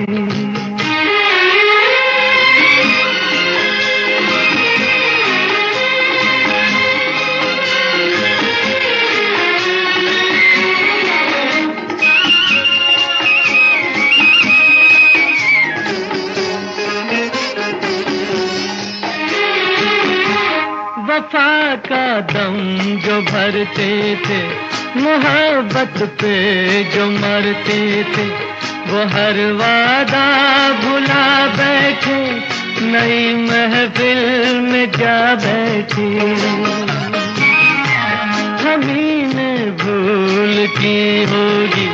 Speaker 1: वफा का दम जो भरते थे, मोहब्बत पे जो मरते थे, वो हर वादा भुला बैठे, नई महफिल में जा बैठे। हमी ने भूल की होगी,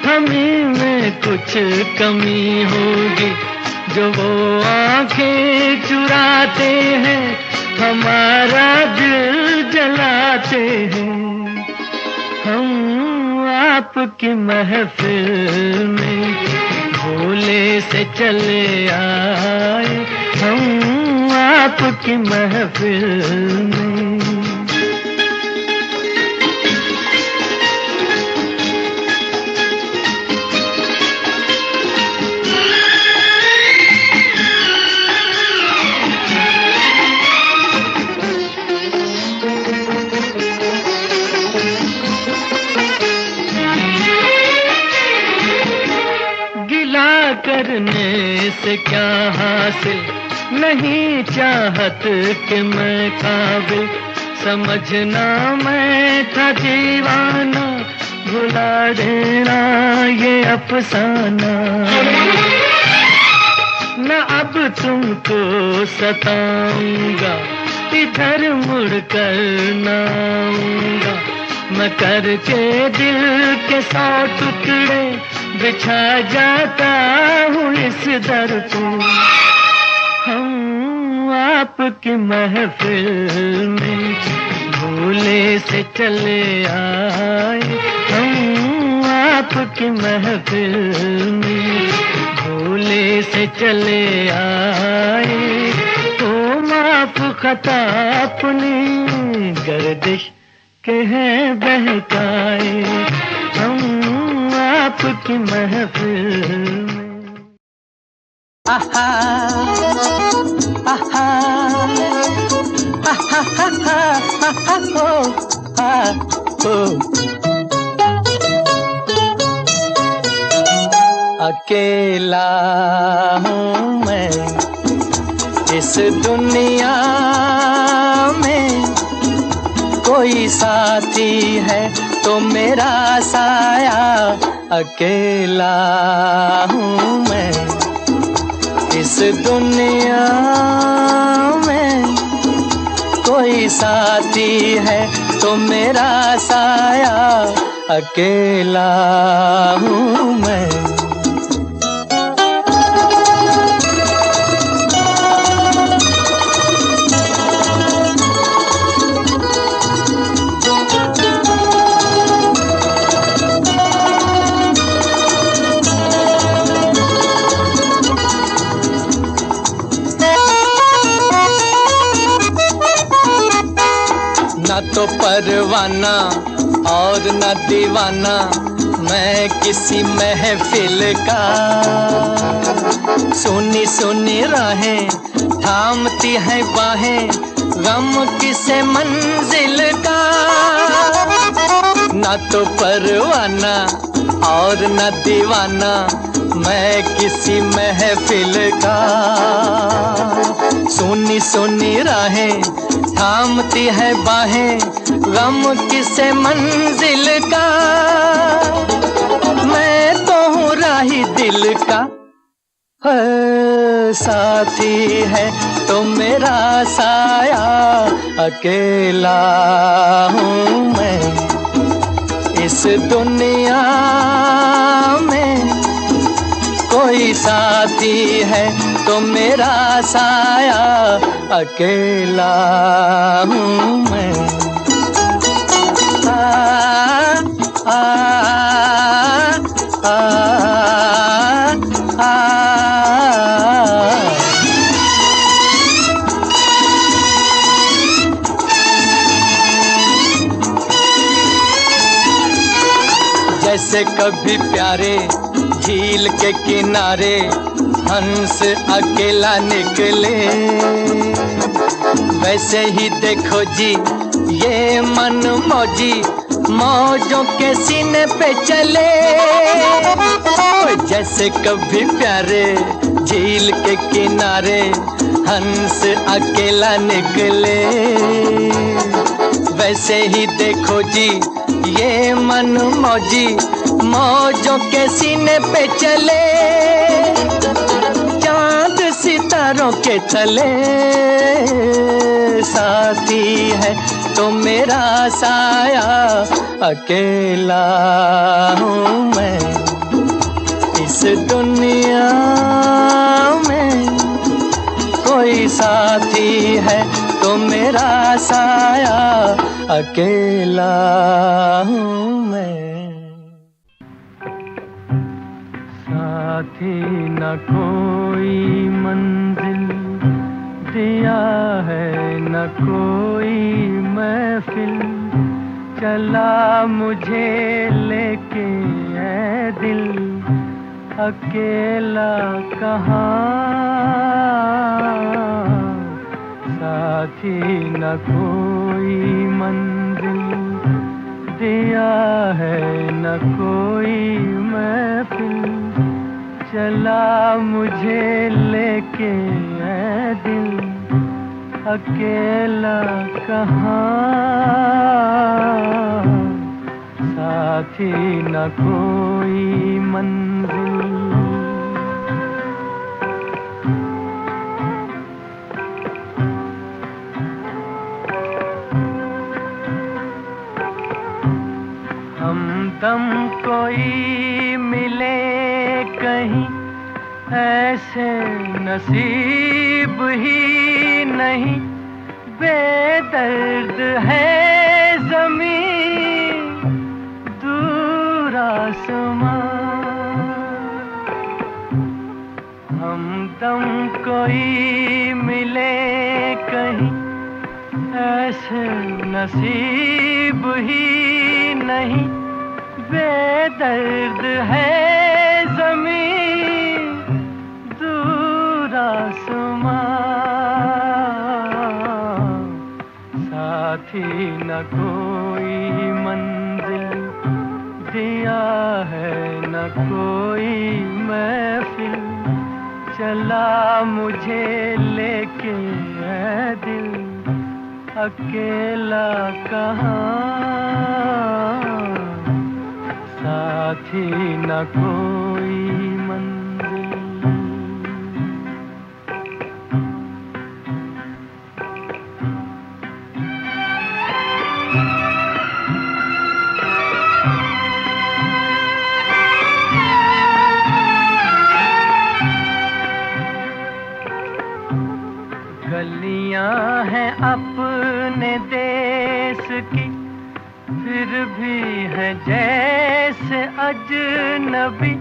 Speaker 1: हमी में कुछ कमी होगी, जो वो आंखें चुराते हैं, हमारा दिल जलाते हैं। हम आपकी महफिल में भोले से चले आए, हम आपकी महफिल में। करने से क्या हासिल, नहीं चाहत कि मैं काबिल, समझना मैं था दीवाना, भुला देना ये अफसाना। न अब तुमको सताऊंगा, इधर मुड़ कर न आऊंगा, मैं करके दिल के 100 टुकड़े बिछा जाता हूँ इस दर को। हम आपकी महफिल में भोले से चले आए, हम आपकी महफिल में भोले से चले आए। तो माफ खता अपनी गर्दिश के हैं बहकाए, हम आपकी महफिल में। आहा आहा आहा आहा हो अकेला हूँ मैं इस दुनिया में, कोई साथी है तो मेरा साया, अकेला हूँ मैं इस दुनिया में, कोई साथी है तो मेरा साया, अकेला हूँ मैं। न तो परवाना और न दीवाना मैं किसी महफिल का, सुनी सुनी राहें थामती है बाहें, गम किसे मंजिल का। न तो परवाना और न दीवाना मैं किसी महफिल का, सुनी सुनी राहें थामती है बाहें, गम किसे मंजिल का। मैं तो हूँ राही दिल का, है साथी है तो मेरा साया, अकेला हूँ मैं इस दुनिया में। कोई साथी है तो मेरा साया, अकेला हूँ मैं। आ, आ, आ, जैसे कभी प्यारे झील के किनारे हंस अकेला निकले, वैसे ही देखो जी ये मन मौजी मौजों के सीने पे चले। जैसे कभी प्यारे झील के किनारे हंस अकेला निकले, वैसे ही देखो जी ये मन मौजी मौजों के सीने पे चले। चांद सितारों के तले साथी है तो मेरा साया, अकेला हूँ मैं इस दुनिया में। कोई साथी है तो मेरा साया, अकेला हूँ मैं। साथी न कोई मंजिल दिया है, न कोई महफिल चला मुझे लेके है दिल, अकेला कहाँ। साथी न कोई मंजिल दिया है, न कोई महफिल चला मुझे लेके है दिल, अकेला कहाँ। साथी न कोई मंजिल। हमदम कोई मिले कहीं ऐसे नसीब ही नहीं, बेदर्द है ज़मीं दूर आसमां। हमदम कोई मिले कहीं ऐसे नसीब ही नहीं, बेदर्द है ज़मीं दूर आसमां। साथी न कोई मंजिल दिया है, न कोई महफिल चला मुझे लेके है दिल, अकेला कहाँ। साथी न कोई मंजिल। गलियां हैं अपने देश की, फिर भी है जैसे अजनबी।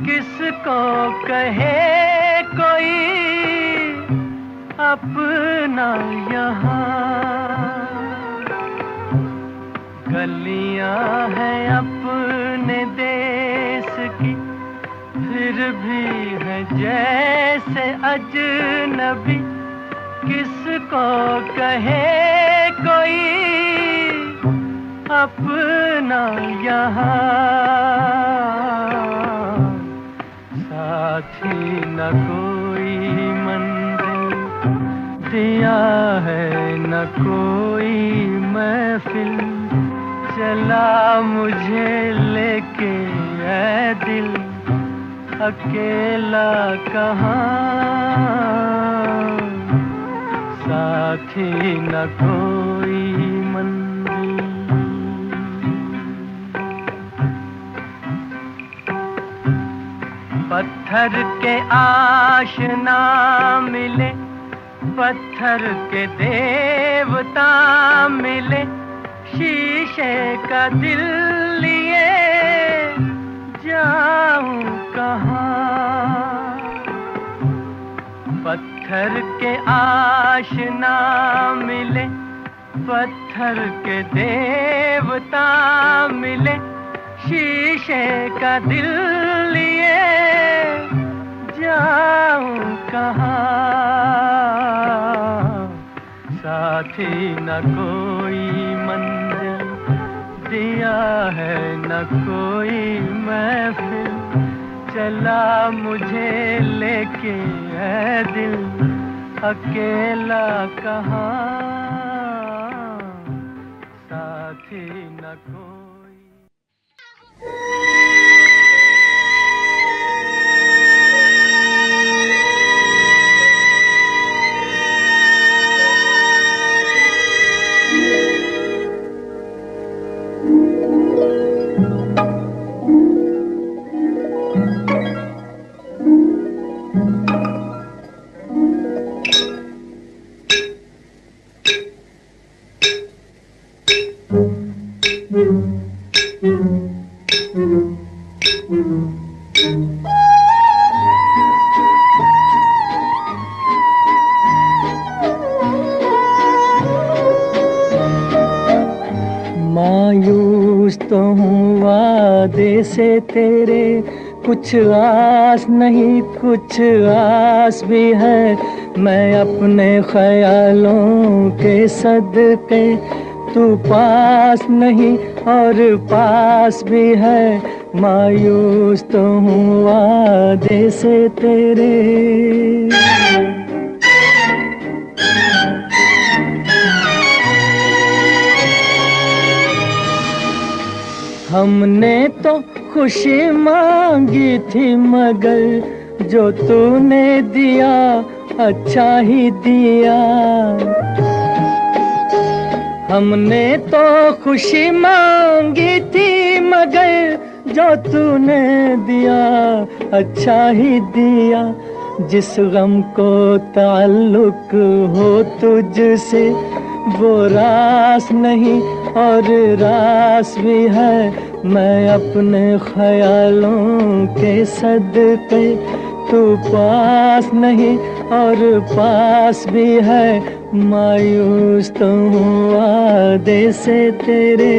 Speaker 1: किसको कहे कोई अपना यहाँ। गलियां हैं अपने देश की, फिर भी है जैसे अजनबी। किसको कहे कोई अपना यहाँ। साथी न कोई मंजिल दिया है, न कोई महफिल चला मुझे लेके है दिल,
Speaker 3: अकेला कहाँ, साथी न कोई मंजिल। पत्थर के आशना मिले, पत्थर के देवता मिले, शीशे का दिल लिए जाऊं कहाँ। पत्थर के आशना मिले, पत्थर के देवता मिले, शीशे का दिल लिए जाऊं कहाँ। साथी न कोई मंजिल, दिया है न कोई महफिल, चला मुझे लेके है दिल, अकेला कहाँ, साथी न कोई। मायूस तो हूँ वादे से तेरे, कुछ आस नहीं कुछ आस भी है। मैं अपने ख्यालों के सदके, तू पास नहीं और पास भी है। मायूस तो हूँ वादे से तेरे। हमने तो खुशी मांगी थी मगर जो तूने दिया अच्छा ही दिया। हमने तो खुशी मांगी थी मगर जो तूने दिया अच्छा ही दिया। जिस गम को ताल्लुक हो तुझसे वो रास नहीं और रास भी है। मैं अपने ख्यालों के सदके, तू पास नहीं और पास भी है। मायूस तो हूँ वादे से तेरे।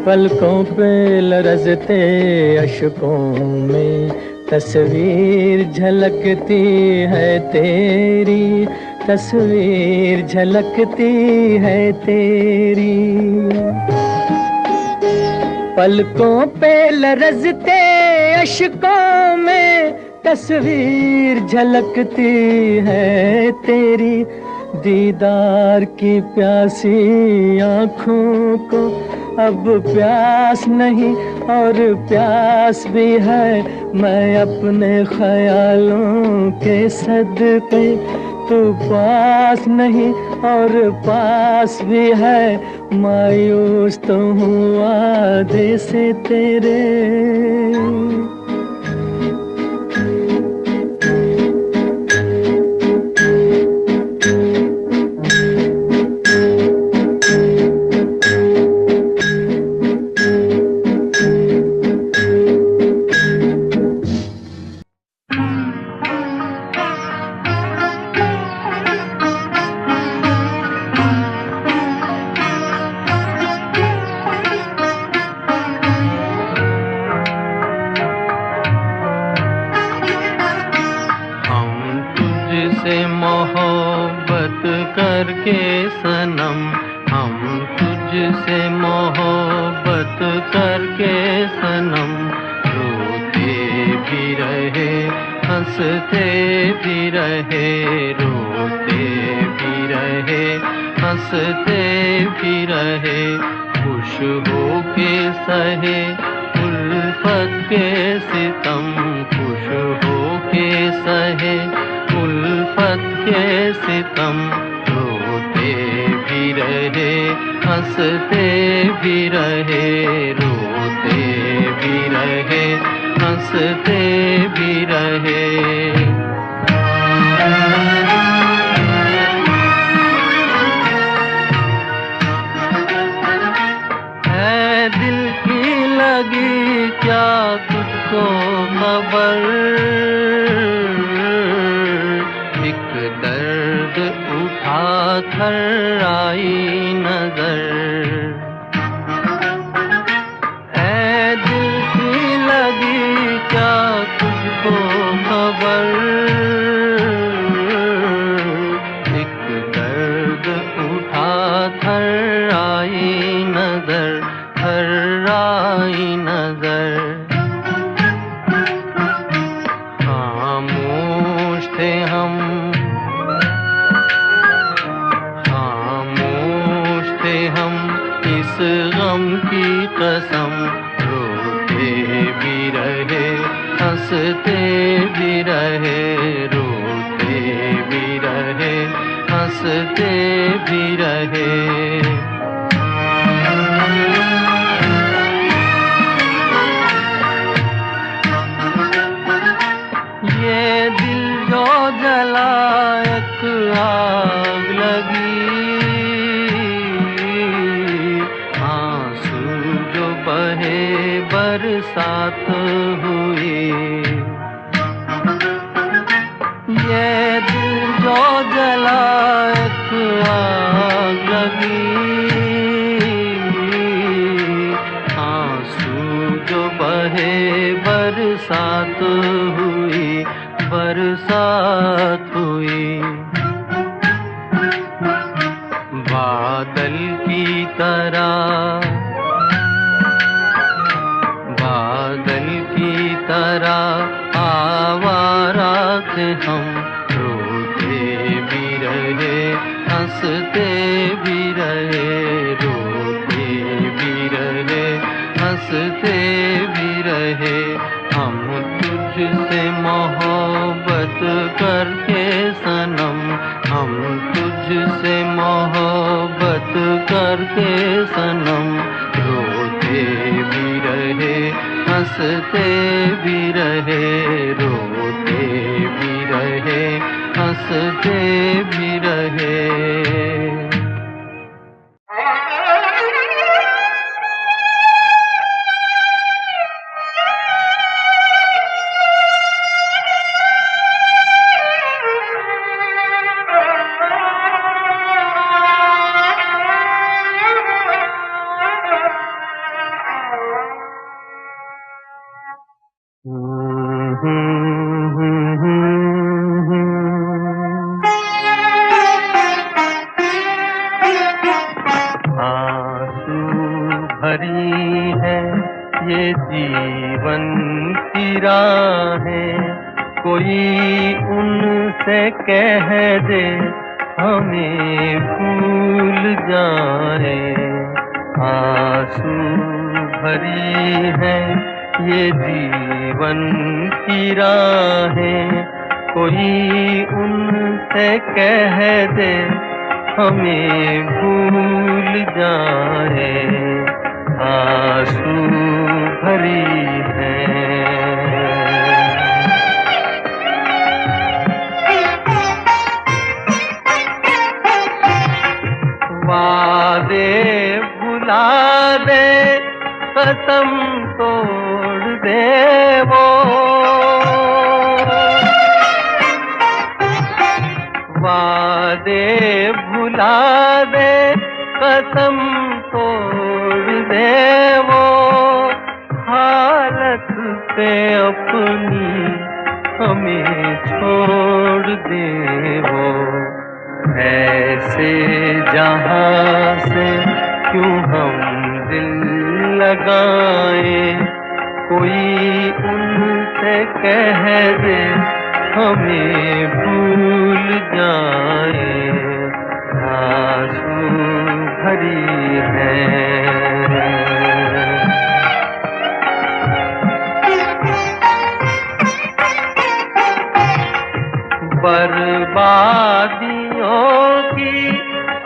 Speaker 3: पलकों पे लरजते अशकों में तस्वीर झलकती है तेरी, तस्वीर झलकती है तेरी। पलकों पे लरजते अशकों में तस्वीर झलकती है तेरी। दीदार की प्यासी आँखों को अब प्यास नहीं और प्यास भी है। मैं अपने ख्यालों के सदके, तू पास नहीं और पास भी है। मायूस तो हूँ वादे से तेरे। मोहब्बत करके सनम, हम तुझसे मोहब्बत करके सनम। रोते भी रहे हंसते भी रहे, रोते भी रहे हंसते भी रहे, खुश हो के सहे उल्फत के सितम, खुश हो के सहे उल्फत के सितम। रोते भी रहे, हंसते भी रहे, रोते भी रहे, हंसते भी रहे। है दिल की लगी क्या तुझको खबर, एक दर्द उठा कर आई नजर। है दिल की लगी क्या तुझको खबर, एक दर्द उठा कर आई नजर, कर आई नजर। खामोश थे हम, खामोश थे हम इस गम की कसम। रोते भी रहे, हंसते भी रहे, रोते भी रहे, हंसते भी रहे। ये दिल जो जला एक आग लगी, आंसू जो बहे बरसात हुई। ये दिल जो जला एक आग लगी, आंसू जो बहे बरसात हुई, बरसात हुई। बादल की तरह, बादल की तरह आवारा थे हम। रोते भी रहे, हंसते भी रहे, रोते भी रहे, हंसते भी रहे। हम तुझसे मोहब्बत करके सनम, हम तुझसे मोहब्बत करके सनम। रोते भी रहे, हंसते भी रहे, रोते भी रहे, हंसते भी रहे। आंसू भरी है ये जीवन की राहें, कोई उनसे कह दे हमें भूल जाए। आंसू भरी है ये जीवन की राहें, कोई उनसे कह दे हमें भूल जाए। आंसू भरी है। वादे भुला दे, कसम तोड़ दे वो, वादे भुला दे, कसम तोड़ दे वो। हालत पे अपनी हमें छोड़ दे वो। ऐसे जहां से क्यों हम दिल लगाए, कोई उनसे कह दे हमें भूल जाए। आंसू भरी है। बर्बादियों की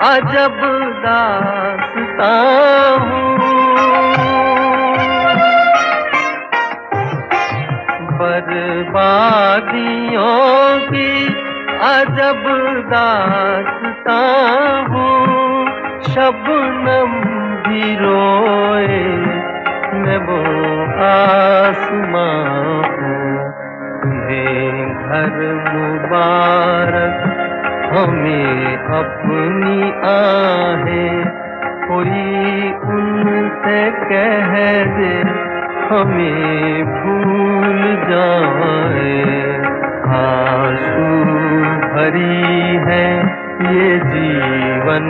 Speaker 3: अजब दास्तां हूँ, बर्बादियों की अजब दास्तां हूँ। शबनम भी रोए मैं वो आसमां हूँ। तुम्हें घर मुबारक हमें अपनी आहें, कोई उनसे कह दे हमें भूल जाए। आंसू भरी है ये जीवन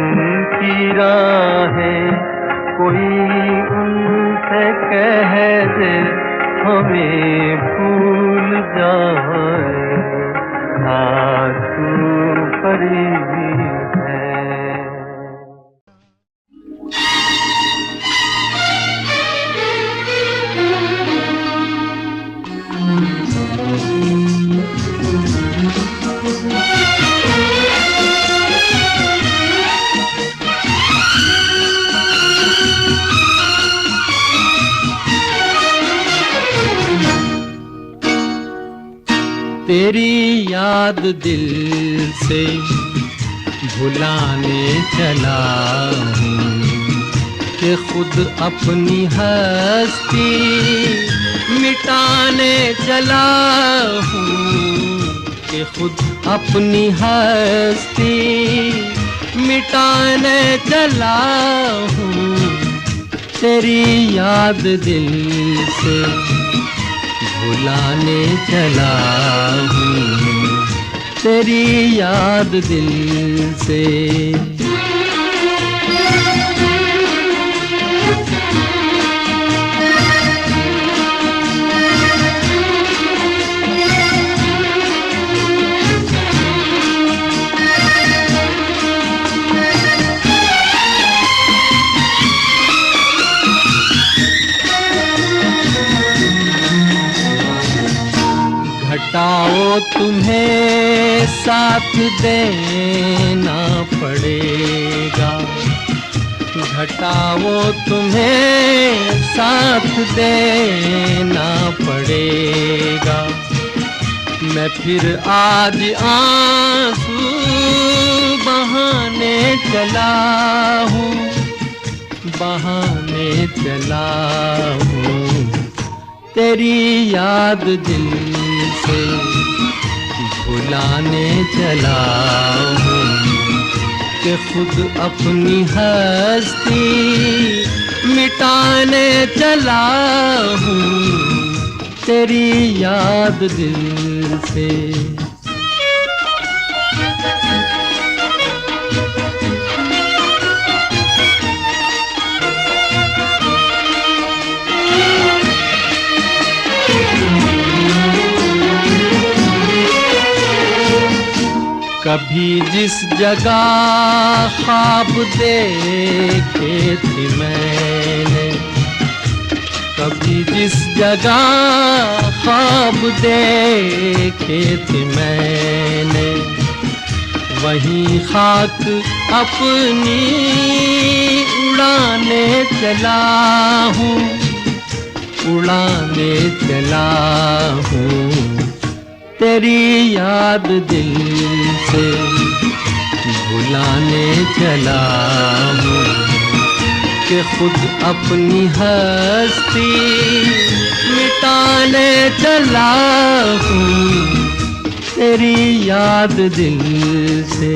Speaker 3: की राहें, कोई उनसे कह दे हमें भूल जाए। आंसू भरी है।
Speaker 4: तेरी याद दिल से भुलाने चला हूँ कि खुद अपनी हस्ती मिटाने चला हूँ, कि खुद अपनी हस्ती मिटाने चला हूँ। तेरी याद दिल से भुलाने चला हूँ, तेरी याद दिल से। घटाओ तुम्हें साथ देना पड़ेगा, घटाओ तुम्हें साथ देना पड़ेगा। मैं फिर आज आंसू बहाने चला हूँ, बहाने चला हूँ। तेरी याद दिल से भुलाने चला हूँ, कि खुद अपनी हस्ती मिटाने चला हूँ। तेरी याद दिल से। कभी जिस जगह ख्वाब देखे थे मैंने, कभी जिस जगह ख्वाब देखे थे मैंने, वहीं खाक अपनी उड़ाने चला हूँ, उड़ाने चला हूँ। तेरी याद दिल से भुलाने चला हूँ, कि खुद अपनी हस्ती मिटाने चला हूँ। तेरी याद दिल से।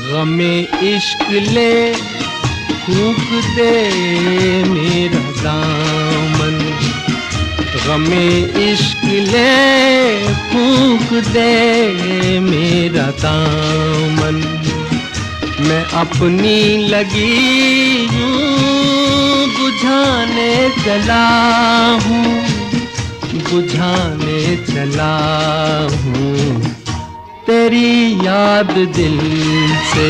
Speaker 4: गमे इश्क ले फूंक दे मेरा दामन, गमे इश्क ले फूंक दे मेरा दामन, मैं अपनी लगी यूं बुझाने चला हूँ, बुझाने चला हूँ। तेरी याद दिल से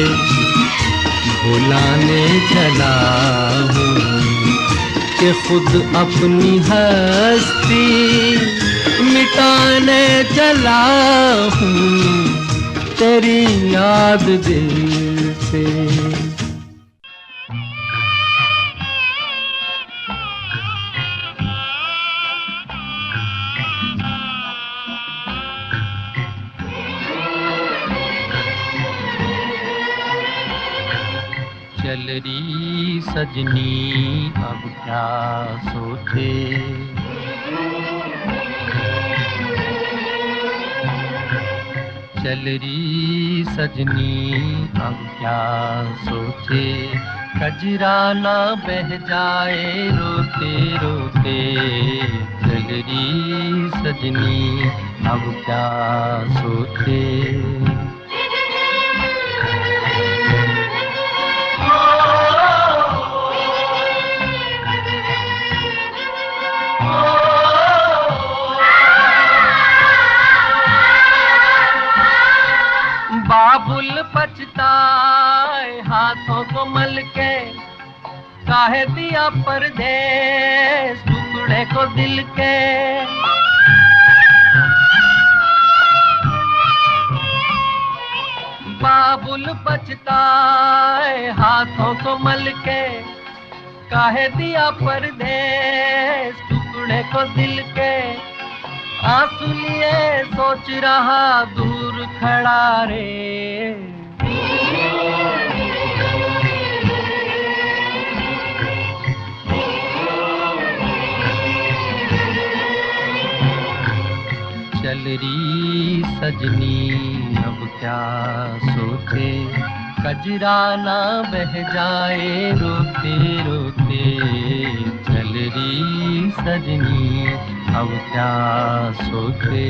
Speaker 4: भुलाने चला हूँ कि खुद अपनी हस्ती मिटाने चला हूँ तेरी याद दिल से। चल रही सजनी अब क्या सोचे, चल रही सजनी अब क्या सोचे, कजरा ना बह जाए रोते रोते। चल रही सजनी अब क्या सोचे। बाबुल पछताए हाथों को मल के, काहे दिया परदेस टुकड़े को दिल के। बाबुल पछताए हाथों को मल के, काहे दिया परदेस टुकड़े को दिल के। आंसू लिए सोच रहा दूर खड़ा रे, चल रही सजनी अब क्या सोचे, कजरा ना बह जाए रोते रोते। चल रही सजनी अब क्या सोचे।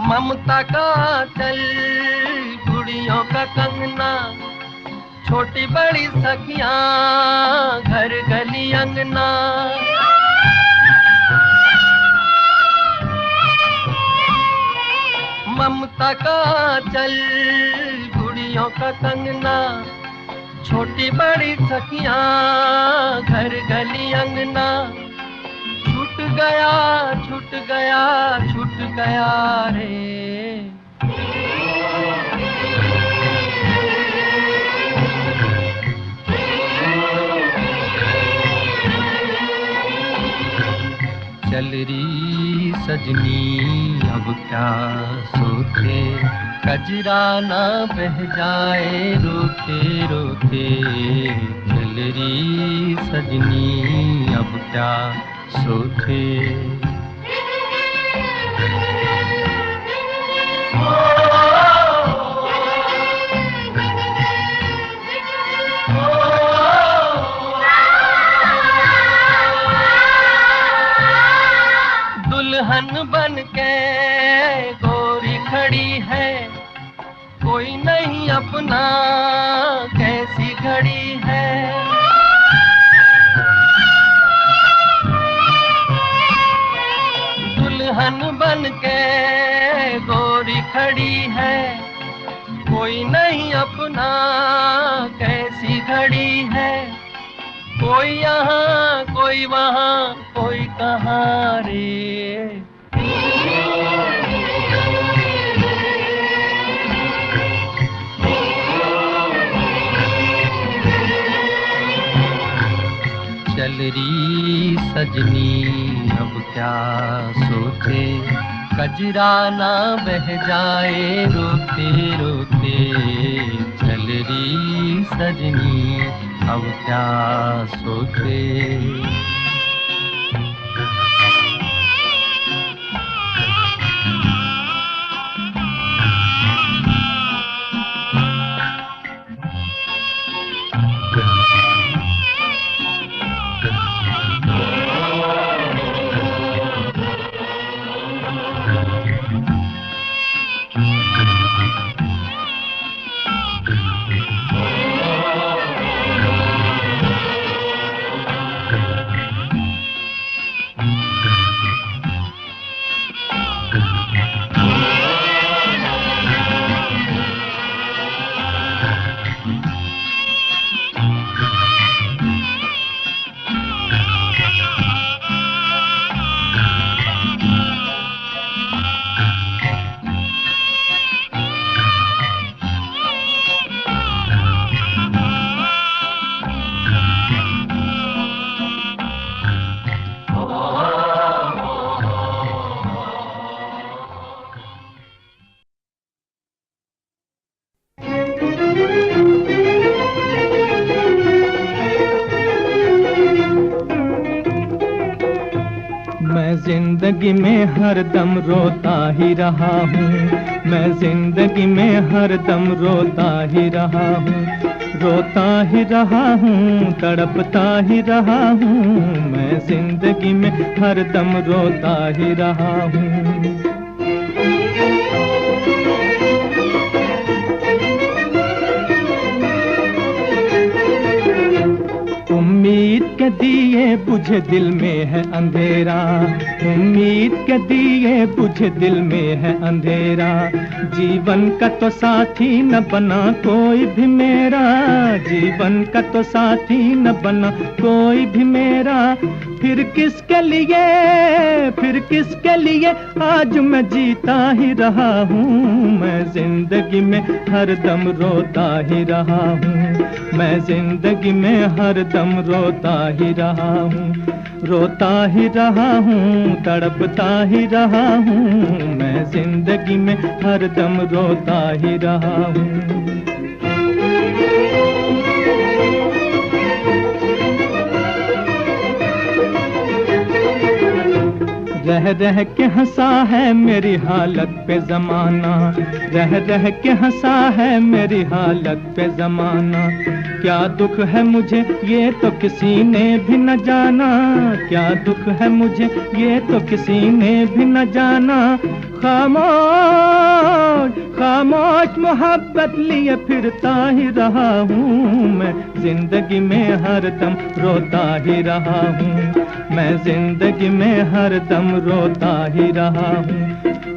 Speaker 4: ममता का चल गुड़ियों का कंगना, छोटी बड़ी सखियां घर गली अंगना। ममता का चल गुड़ियों का कंगना, छोटी बड़ी सखियां घर गली अंगना। छूट गया छूट गया छूट गया रे, चल रही सजनी अब क्या सोचे, कजरा ना बह जाए रोते रोते। चल रही सजनी अब क्या सोचे। दुल्हन बन के गोरी खड़ी है, कोई नहीं अपना कैसी घड़ी है। दुल्हन बन के गोरी खड़ी है, कोई नहीं अपना कैसी घड़ी है। कोई यहाँ कोई वहाँ कोई कहाँ रे, चल रही सजनी अब क्या सोचे, कजरा ना बह जाए रोते रोते। चल रही सजनी अब क्या सोचे।
Speaker 1: जिंदगी में हरदम रोता ही रहा हूँ, मैं जिंदगी में हरदम रोता ही रहा हूँ, रोता ही रहा हूँ, तड़पता ही रहा हूँ, मैं जिंदगी में हरदम रोता ही रहा हूँ। उम्मीद के दिए बुझे दिल में है अंधेरा, उम्मीद के दिए बुझे दिल में है अंधेरा, जीवन का तो साथी न बना कोई भी मेरा, जीवन का तो साथी न बना कोई भी मेरा, फिर किसके लिए आज मैं जीता ही रहा हूँ, मैं जिंदगी में हरदम रोता ही रहा हूँ, मैं जिंदगी में हरदम रोता ही रहा हूँ, रोता ही रहा हूँ, तड़पता ही रहा हूँ, मैं जिंदगी में हरदम रोता ही रहा हूँ। रह रह के हंसा है मेरी हालत पे जमाना, रह रह के हंसा है मेरी हालत पे जमाना, क्या दुख है मुझे ये तो किसी ने भी न जाना, क्या दुख है मुझे ये तो किसी ने भी न जाना, खामोश खामोश मोहब्बत लिए फिरता ही रहा हूँ, मैं जिंदगी में हरदम रोता ही रहा हूँ, मैं जिंदगी में हरदम रोता ही रहा हूँ,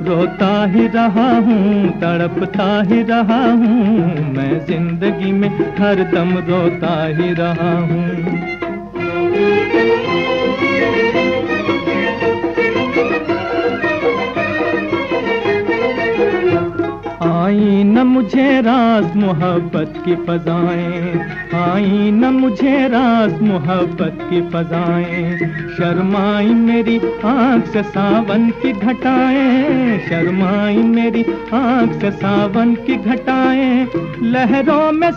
Speaker 1: रोता ही रहा हूँ, तड़पता ही रहा हूँ, मैं जिंदगी में हरदम रोता ही रहा हूँ। आई न मुझे राज मोहब्बत की फजाएं, आई न मुझे राज मोहब्बत की फजाएं, शर्माई मेरी आँख से सावन की घटाएं, शर्माई मेरी आँख से सावन की घटाएं, लहरों में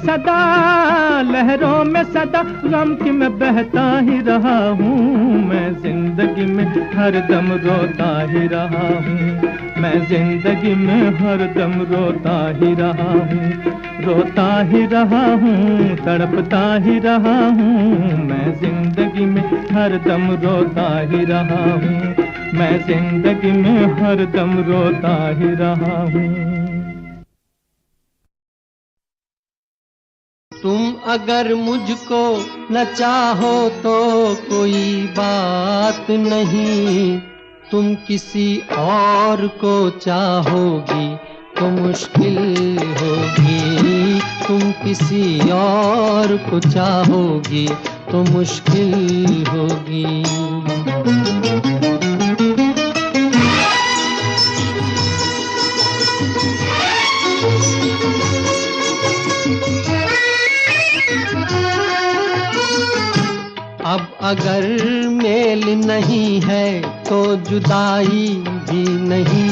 Speaker 1: सदा गम की मैं बहता ही रहा हूँ, मैं जिंदगी में हरदम रोता ही रहा हूँ, मैं जिंदगी में हरदम रोता ही रहा हूँ, रोता ही रहा हूँ, तड़पता ही रहा हूँ, मैं जिंदगी में हरदम रोता ही रहा हूँ, मैं जिंदगी में हरदम रोता ही रहा हूँ।
Speaker 4: तुम अगर मुझको न चाहो तो कोई बात नहीं, तुम किसी और को चाहोगी तो मुश्किल होगी, तुम किसी और को चाहोगी तो मुश्किल होगी। अब अगर मेल नहीं है तो जुदाई भी नहीं,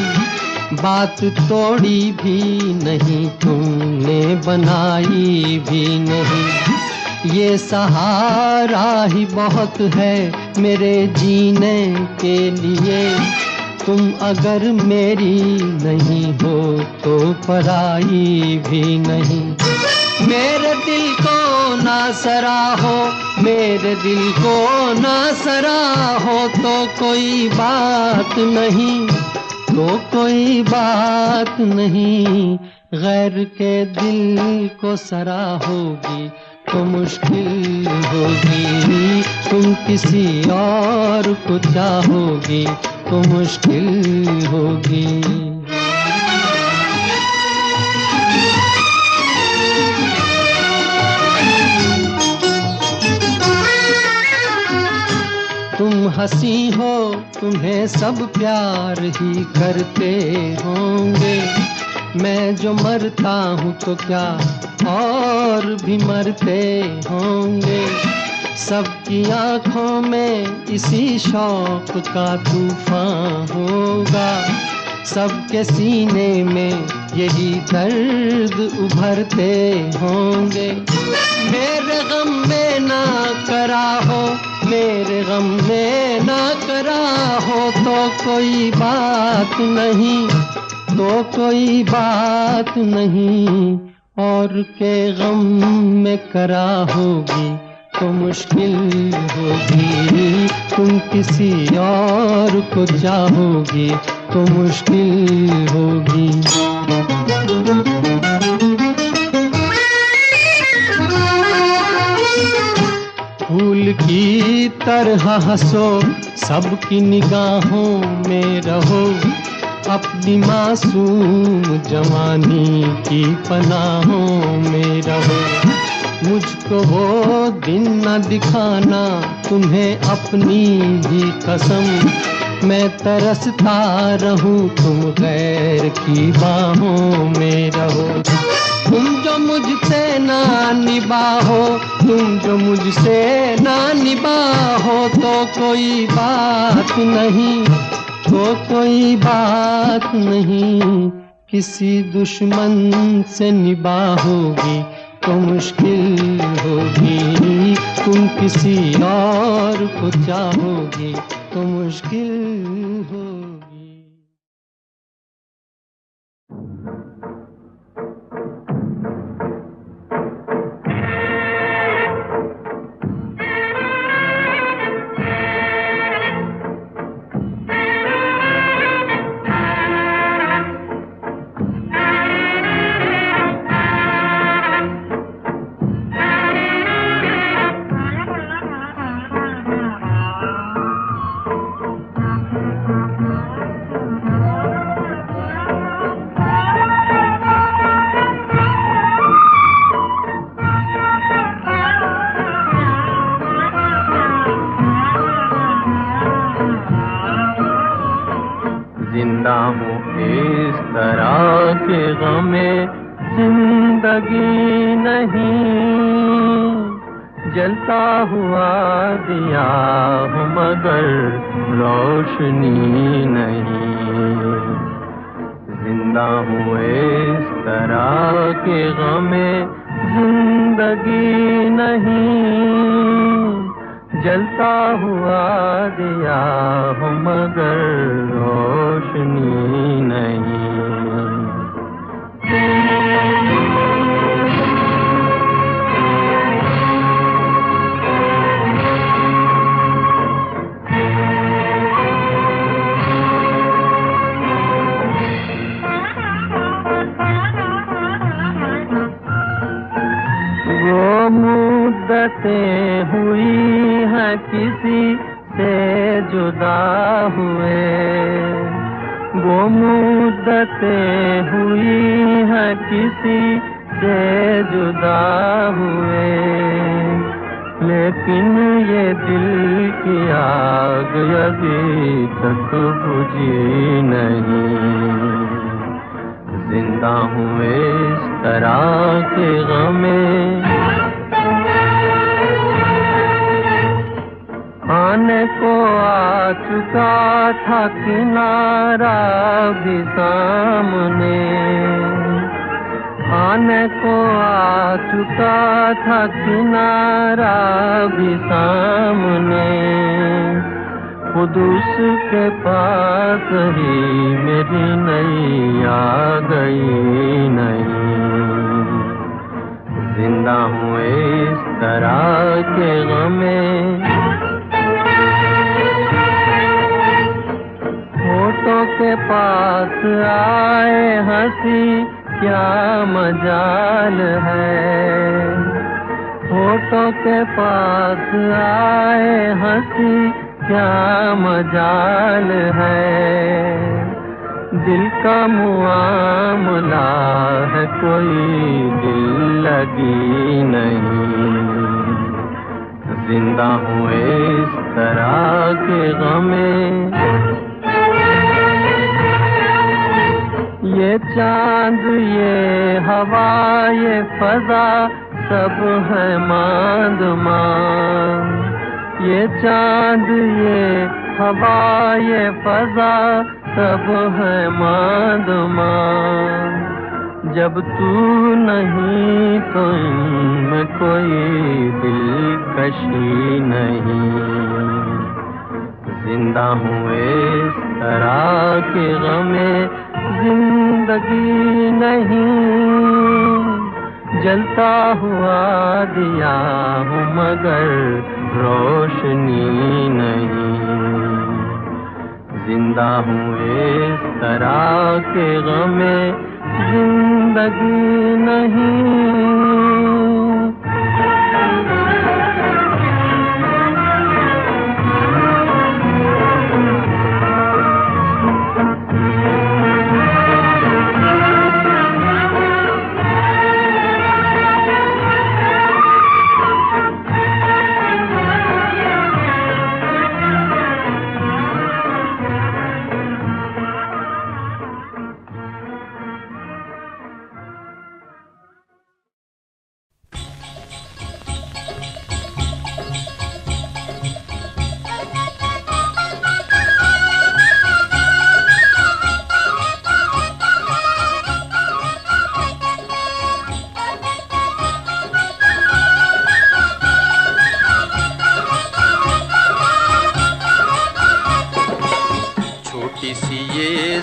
Speaker 4: बात तोड़ी भी नहीं, तुमने बनाई भी नहीं, ये सहारा ही बहुत है मेरे जीने के लिए, तुम अगर मेरी नहीं हो तो पराई भी नहीं। मेरे दिल को ना सराहो, मेरे दिल को ना सराहो तो कोई बात नहीं, तो कोई बात नहीं, गैर के दिल को सराहोगी तो मुश्किल होगी, तुम किसी और को चाहोगी तो मुश्किल होगी। तुम हंसी हो, तुम्हें सब प्यार ही करते होंगे, मैं जो मरता हूँ तो क्या और भी मरते होंगे, सबकी आँखों में इसी शौक का तूफान होगा, सबके सीने में यही दर्द उभरते होंगे। मेरे गम में ना कराहो, मेरे गम में ना करा हो तो कोई बात नहीं, तो कोई बात नहीं। और के गम में करा होगी तो मुश्किल होगी, तुम किसी और को चाहोगी तो मुश्किल होगी। फूल की तरह हंसो, सबकी निगाहों में रहो, अपनी मासूम जवानी की पनाहों में रहो। मुझको वो दिन न दिखाना तुम्हें अपनी भी कसम, मैं तरसता रहूं तुम गैर की बाहों में रहो। तुम जो मुझसे ना निभाओ, तुम जो मुझसे ना निभाओ तो कोई बात नहीं, तो कोई बात नहीं। किसी दुश्मन से निभाओगी तो मुश्किल होगी, तुम किसी और को चाहोगी तो मुश्किल होगी।
Speaker 3: जिंदा हूँ इस तरह के गमे जिंदगी नहीं, जलता हुआ दिया हूँ मगर रोशनी नहीं। जिंदा हूँ इस तरह के गमे जिंदगी नहीं, जलता हुआ दिया हूँ मगर रोशनी नहीं। वो मुद्दतें हुई हैं किसी से जुदा हुए, वो मुद्दतें हुई हैं किसी से जुदा हुए, लेकिन ये दिल की आग अभी तक बुझी नहीं। जिंदा हूँ इस तरह के गमे, आने को आ चुका था किनारा भी सामने, आने को आ चुका था किनारा भी सामने। खुद उसके पास ही मेरी नैया गई नहीं। जिंदा हूँ इस तरह के गमे, होठों के पास आए हंसी क्या मजाल है, होठों के पास आए हंसी क्या मजाल है। दिल का मुआमला है कोई दिल लगी नहीं। जिंदा हूँ इस तरह के गमे, ये चांद ये हवा ये फजा सब है मांद मांद। ये चांद ये हवा ये फजा सब है मांद मांद। जब तू नहीं तो इनमें कोई दिलकशी नहीं। जिंदा हूँ इस तरह के गमे जिंदगी नहीं। जलता हुआ दिया हूँ मगर रोशनी नहीं। जिंदा हूँ इस तरह के गमे जिंदगी नहीं।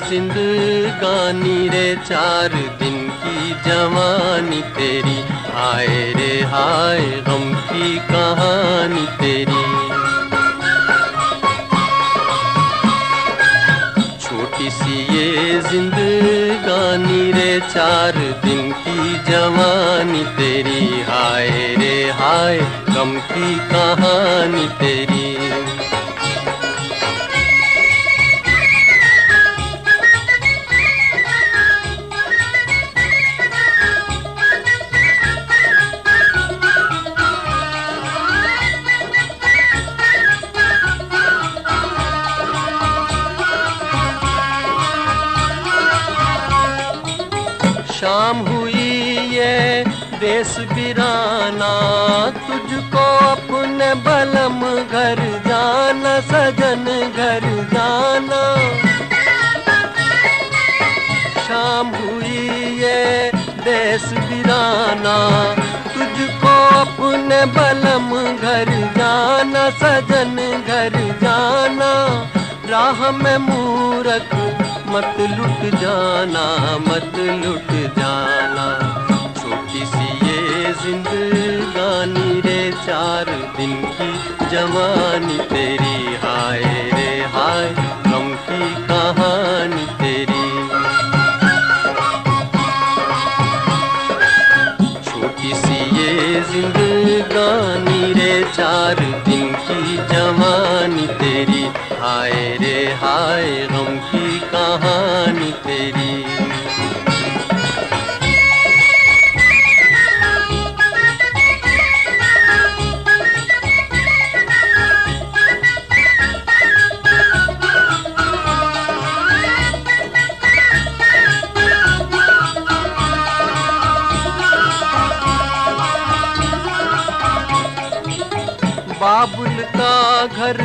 Speaker 4: जिंदगानी रे 4 दिन की जवानी तेरी। हाय रे हाय गम की कहानी तेरी। छोटी सी ये जिंदगानी रे 4 दिन की जवानी तेरी। हाय रे हाय गम की कहानी तेरी। शाम हुई ये देश बिराना, तुझको अपने बलम घर जाना, सजन घर जाना। शाम हुई ये देश बिराना, तुझको अपने बलम घर जाना, सजन घर जाना। राह में मूरख मत लुट जाना, मत लुट जाना। छोटी सी ये जिंदगानी रे 4 दिन की जवानी तेरी। हाय रे हाय गम की कहानी तेरी। छोटी सी ये जिंदगानी रे 4 दिन की जवानी तेरी। हाय रे हाय गम की कहानी तेरी। बाबुल का घर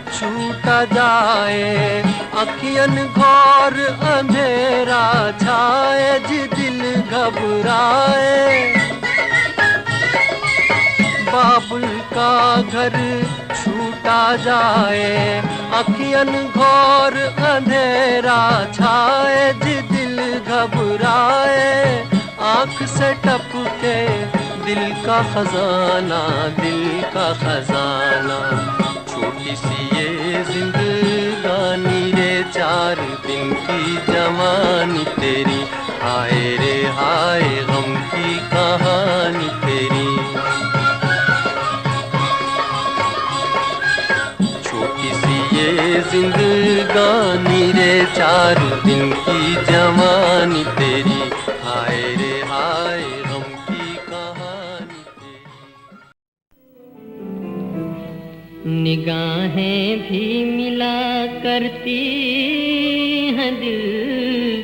Speaker 4: छूटा जाए, अखियन घोर अंधेरा छाए, जी दिल घबराए। बाबुल का घर छूटा जाए, अखियन घोर अंधेरा छाए, जी दिल घबराए। आँख से टपके दिल का खजाना, दिल का खजाना। छोटी सी ये जिंदगानी रे 4 दिन की जवानी तेरी। हाय रे हाय गम की कहानी तेरी। छोटी सी ये जिंदगानी रे 4 दिन की जवानी तेरी। हाय रे हाय गम की कहानी तेरी।
Speaker 1: निगाहें भी मिला करती हैं, दिल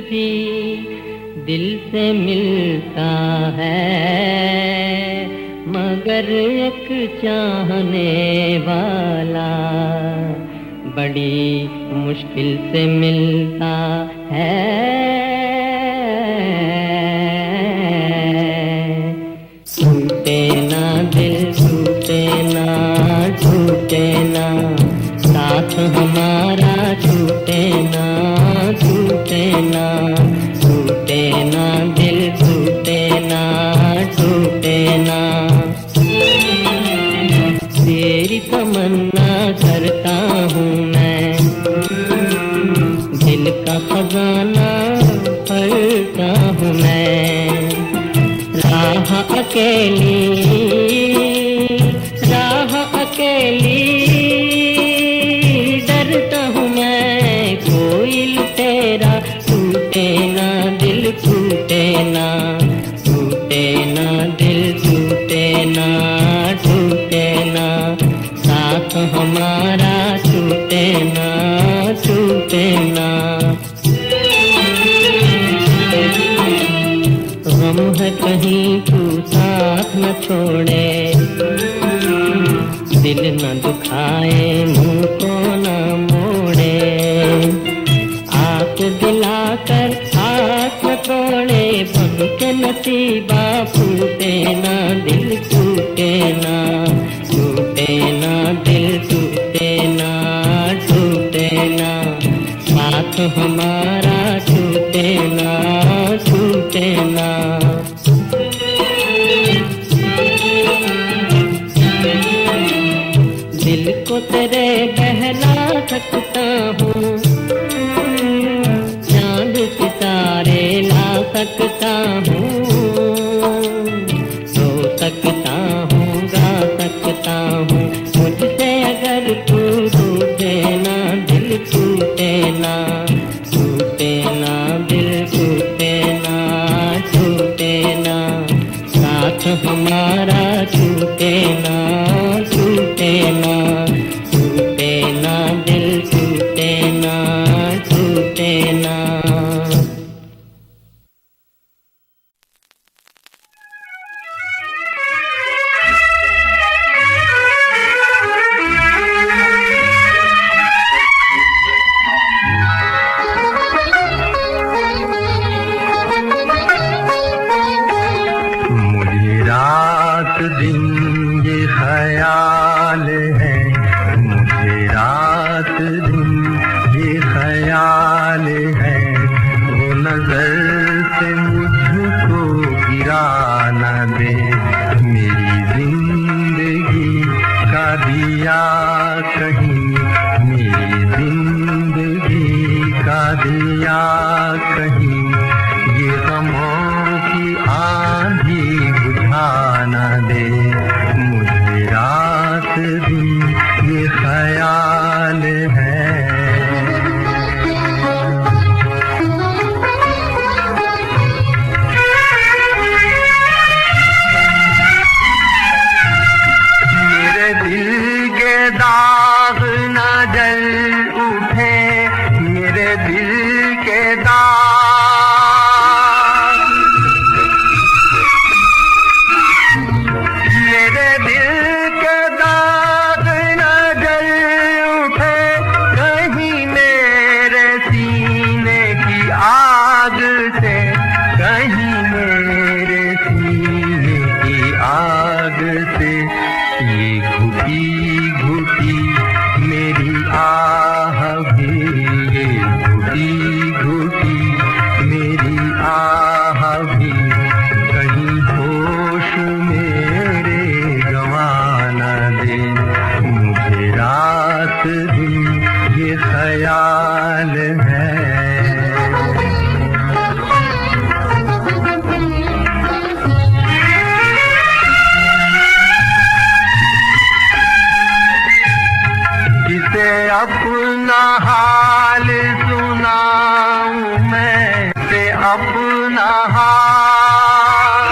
Speaker 1: भी दिल से मिलता है, मगर एक चाहने वाला बड़ी मुश्किल से मिलता है।
Speaker 3: हमारा छूटे ना, छूटे ना, टूटे ना दिल, टूटे ना, टूटे ना। तेरी तमन्ना करता हूँ मैं, दिल का खजाना भरता हूँ मैं। राह अकेली, राह अकेली डरता हूँ मैं, कोई लुटेरा टूटे ना दिल, टूटे ना, टूटे ना दिल, टूटे ना, टूटे ना। साथ हमारा छूटे ना, छूटे ना। गम है कहीं तू साथ न छोड़े, दिल न दुखाए मुँह को न मोड़े। आँख दिलाकर हाथ न तोड़े, बन के नसीबा फूटे ना दिल, टूटे ना, टूटे ना दिल, टूटे ना, टूटे ना। साथ हमारा छूटे ना, छूटे ना। दिल को तेरे बहला सकता हूँ, चांद सितारे ला सकता हूँ, रो सकता हूँ, गा सकता हूँ। मुझसे अगर तू टूटे ना दिल, टूटे ना, टूटे ना दिल, टूटे ना, टूटे ना। साथ हमारा छूटे ना, छूटे ना, टूटे ना दिल, टूटे ना, टूटे ना।
Speaker 5: रात दिन ये ख्याल है, मुझे रात दिन ये ख्याल है। वो नजर से मुझको गिरा न दे, मेरी जिंदगी का दिया कहीं, मेरी जिंदगी का दिया कहीं। ये गमों की आंधी बुझा न दे, मुझे रात दिन ये ख्याल है। मेरे दिल के दाग न जल उठे, मेरे दिल के दाग, मेरे दिल के दाग न जल उठे। कहीं मेरे सीने की आग से, कहीं मेरे सीने की आग से। ये घुटी घुटी मेरी आह भी, ये घुटी घुटी मेरी आह भी। कहीं होश मेरे गंवा न दे, मुझे रात दिन ये ख्याल है। किसे अपना हाल सुनाऊं मैं, से अपना हाल।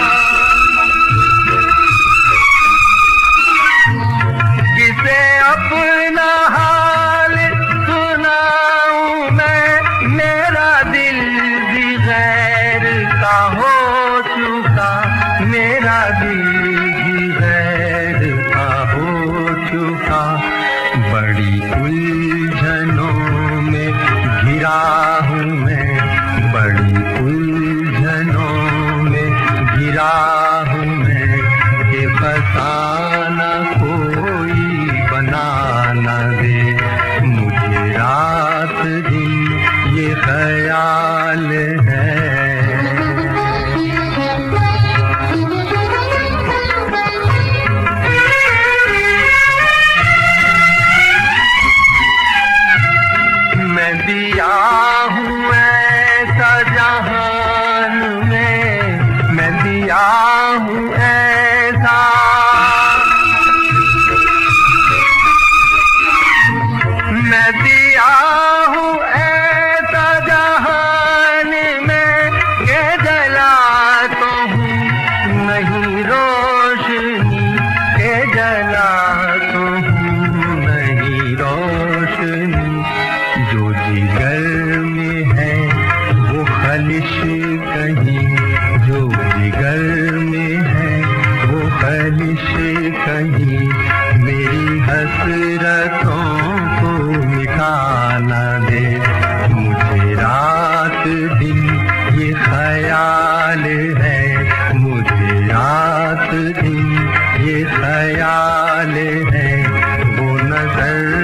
Speaker 5: किसे अपना हाल सुनाऊं मैं, मेरा दिल भी गैर का हो चुका, मेरा दिल भी गैर का हो चुका। बड़ी उलझनों में घिरा हूँ मैं, बड़ी उलझनों में घिरा हूँ मैं। कि फसाना कोई बना न दे, मुझे हसरतों को मिटा न दे। मुझे रात दिन ये ख्याल है, मुझे रात दिन ये ख्याल है, वो नजर